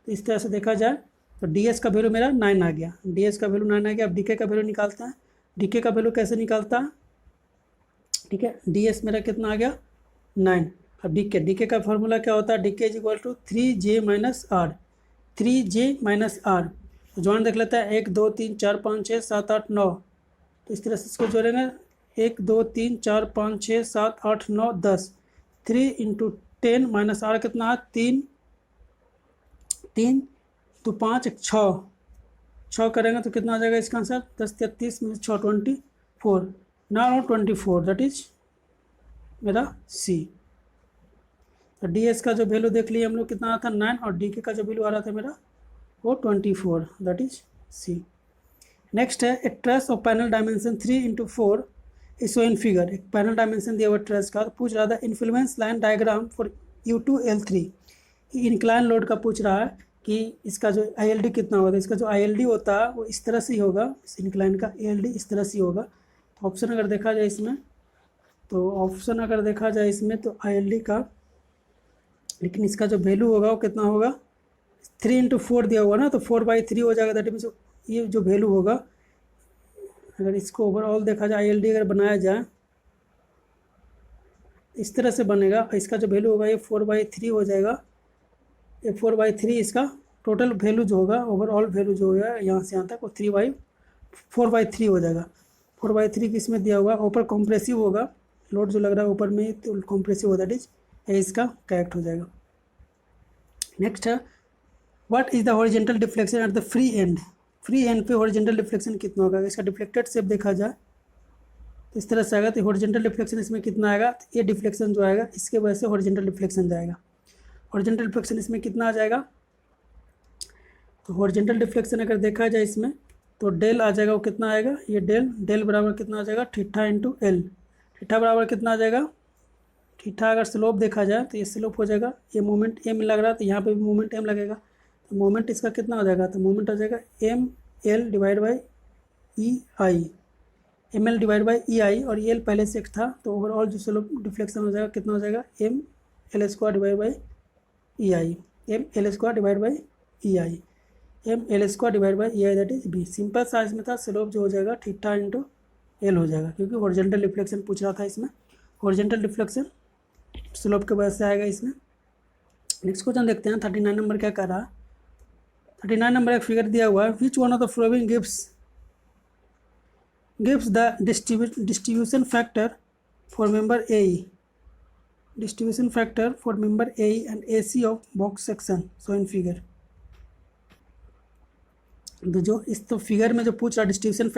तो इस तरह से देखा जाए तो डी एस का वैल्यू मेरा 9 आ गया, डी एस का वैल्यू 9 आ गया। अब डी के का वैल्यू निकालते हैं। डी के का वैल्यू कैसे निकालता है, ठीक है, डी एस मेरा कितना आ गया 9। अब डी के का फॉर्मूला क्या होता है, D K is equal to 3J minus R, 3J minus R. तो जॉइन देख लेता है 1 2 3 4 5 6 7 8 9। तो इस तरह से इसको जोड़ेंगे 1 2 3 4 5 6 7 8 9 10। 3 इंटू 10 माइनस आर कितना है 3 तो 5 6 करेंगे तो कितना आ जाएगा इसका आंसर 10 33 में 6 24 नाउ 24 दैट इज मेरा सी। तो डी एस का जो वैल्यू देख लिए हम लोग कितना आ था 9 और डी के का जो वैल्यू आ रहा था मेरा वो 24 दैट इज सी। नेक्स्ट है a truss of panel dimension 3 × 4 is shown in figure. एक पैनल डायमेंशन दिया हुआ ट्रेस का, तो पूछ रहा था influence line diagram for U2 L3। Incline load का पूछ रहा है कि इसका जो ILD कितना होगा। तो इसका जो ILD होता है वो इस तरह से ही होगा, इस इंक्लाइन का ALD इस तरह से ही होगा। तो ऑप्शन अगर देखा जाए इसमें तो ILD का, लेकिन इसका जो वैल्यू होगा वो कितना होगा 3 × 4 दिया हुआ ना, तो 4/3 हो जाएगा। दैट मीन्स ये जो वैल्यू होगा, अगर इसको ओवरऑल देखा जाए ILD अगर बनाया जाए इस तरह से बनेगा। इसका जो वैल्यू होगा ये 4/3 हो जाएगा। ये 4/3 इसका टोटल वैल्यू जो होगा, ओवरऑल वैल्यू जो होगा यहाँ से यहाँ तक वो 4/3 हो जाएगा। 4/3 किस में दिया हुआ, ऊपर कॉम्प्रेसिव होगा, लोड जो लग रहा है ऊपर में तो कॉम्प्रेसिव होता है, ये इसका करेक्ट हो जाएगा। नेक्स्ट है what is the horizontal deflection at the free and. Free and पे हॉरिजॉन्टल डिफ्लेक्शन कितना होगा। इसका डिफ्लेक्टेड शेप देखा जाए तो इस तरह से आएगा। तो हॉरिजॉन्टल डिफ्लेक्शन इसमें कितना आएगा, ये डिफ्लेक्शन जो आएगा इसके वजह से हॉरिजॉन्टल डिफ्लेक्शन जाएगा। हॉरिजॉन्टल डिफ्लेक्शन इसमें कितना आ जाएगा, तो हॉरिजॉन्टल डिफ्लेक्शन अगर देखा जाए इसमें तो डेल आ जाएगा, वो कितना आएगा, ये डेल बराबर कितना आ जाएगा ठीठा इंटू एल। ठीठा बराबर कितना आ जाएगा, ठीठा अगर स्लोप देखा जाए तो ये स्लोप हो जाएगा, ये मोमेंट एम लग रहा है तो यहाँ पे भी मोमेंट एम लगेगा। तो मोमेंट इसका कितना हो जाएगा, तो मोमेंट आ जाएगा ML/EI। ml divide by EI, और EL पहले से एक था, तो ओवरऑल जो स्लोप डिफ्लेक्शन हो जाएगा कितना हो जाएगा, ML² divide by EI, ML² divide by EI, ML² divide by EI, that is B। Simple सा इसमें था, स्लोप जो हो जाएगा थीटा इंटू L हो जाएगा, क्योंकि हॉरिजॉन्टल डिफ्लेक्शन पूछ रहा था इसमें, हॉरिजॉन्टल डिफ्लेक्शन स्लोप के वजह से आएगा इसमें। नेक्स्ट क्वेश्चन देखते हैं 39 नंबर क्या कर रहा है। 39 नंबर एक फिगर दिया हुआ है, which one of the following gives the distribution factor for member AE, distribution factor for member AE and AC of box section so in figure। तो जो इस तो फिगर में जो पूछ रहा डिस्ट्रीब्यूशन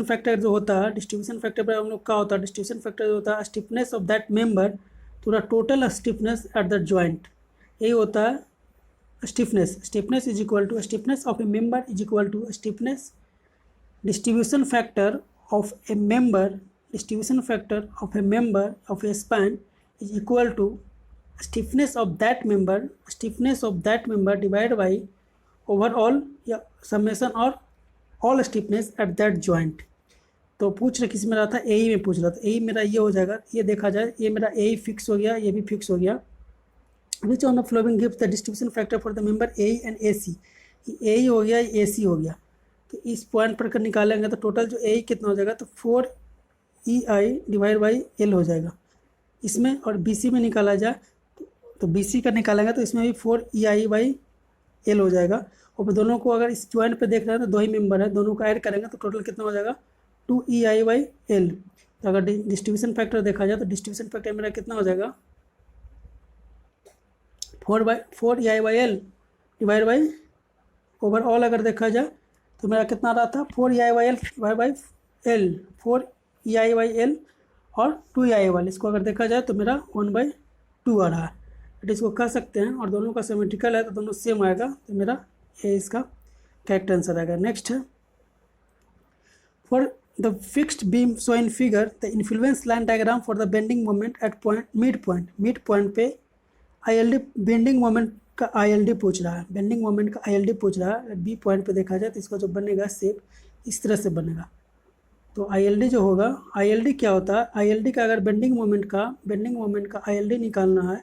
फैक्टर जो होता है, डिस्ट्रीब्यूशन फैक्टर पर हम लोग क्या होता है, डिस्ट्रीब्यूशन फैक्टर जो होता है stiffness of that member to the total stiffness at the joint, यही होता है stiffness is equal to stiffness of a member is equal to stiffness distribution factor of a member of a span is equal to stiffness of that member divided by overall या summation और all stiffness at that joint। तो पूछ रहा किस में रहा था, AE में पूछ रहा था। AE मेरा ये हो जाएगा, ये देखा जाए, ये मेरा AE फिक्स हो गया, ये भी फिक्स हो गया। Which on the following gives the distribution factor for the member AE and AC, AE हो गया, AC हो गया, तो इस पॉइंट पर निकालेंगे तो टोटल जो AE कितना हो जाएगा, तो 4EI डिवाइड बाई L हो जाएगा इसमें, और BC में निकाला जाए तो BC का निकालेंगे तो इसमें भी 4EI बाई L हो जाएगा। और दोनों को अगर इस ज्वाइंट पे देख रहे हैं तो दो ही मेंबर है, दोनों को ऐड करेंगे तो टोटल कितना हो जाएगा, 2EI बाई L। तो अगर डिस्ट्रीब्यूशन फैक्टर देखा जाए तो डिस्ट्रीब्यूशन फैक्टर मेरा कितना हो जाएगा, 4EI by L divide by overall अगर देखा जाए तो मेरा कितना रहा था, 4EI by L divide by L, 4EI by L और 2EI वाले, इसको अगर देखा जाए तो मेरा 1/2 आ रहा है, बट इसको कह सकते हैं, और दोनों का सिमेट्रिकल है तो दोनों सेम आएगा, तो मेरा ये इसका करेक्ट आंसर आएगा। नेक्स्ट है, for the fixed beam so in figure the influence line diagram for the bending moment at mid point पे ILD बेंडिंग मोमेंट का ILD पूछ रहा है, बेंडिंग मोमेंट का ILD पूछ रहा है। B पॉइंट पे देखा जाए तो इसका जो बनेगा शेप इस तरह से बनेगा। तो ILD जो होगा, ILD क्या होता है, ILD का अगर बेंडिंग मोमेंट का ILD निकालना है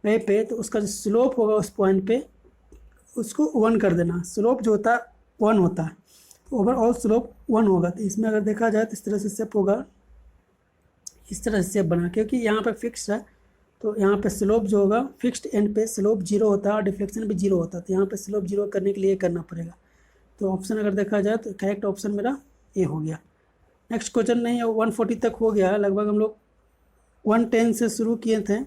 वहीं पे, तो उसका जो स्लोप होगा उस पॉइंट पे उसको 1 कर देना। स्लोप जो होता है 1 होता है, तो ओवरऑल स्लोप 1 होगा। तो इसमें अगर देखा जाए तो इस तरह से शेप होगा, इस तरह से शेप बना, क्योंकि यहाँ पे फिक्स है तो यहाँ पे स्लोप जो होगा फिक्स्ड एंड पे स्लोप 0 होता है और डिफ्लेक्शन भी 0 होता है, तो यहाँ पे स्लोप 0 करने के लिए करना पड़ेगा। तो ऑप्शन अगर देखा जाए तो करेक्ट ऑप्शन मेरा ये हो गया। नेक्स्ट क्वेश्चन नहीं है, 140 तक हो गया, लगभग हम लोग 110 से शुरू किए थे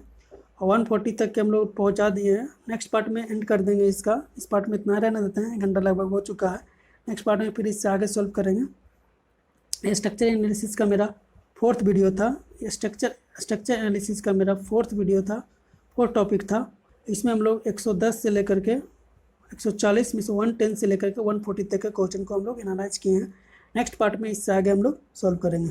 और 140 तक के हम लोग पहुँचा दिए हैं। नेक्स्ट पार्ट में एंड कर देंगे इसका, इस पार्ट में इतना रहने देते हैं, 1 घंटा लगभग हो चुका है। नेक्स्ट पार्ट में फिर इससे आगे सॉल्व करेंगे। स्ट्रक्चर एनालिसिस का मेरा 4th वीडियो था, स्ट्रक्चर एनालिसिस का मेरा 4th वीडियो था, 4th टॉपिक था। इसमें हम लोग 110 से लेकर के 140 में से 110 से लेकर के 140 तक के क्वेश्चन को हम लोग एनालाइज किए हैं। नेक्स्ट पार्ट में इससे आगे हम लोग सॉल्व करेंगे।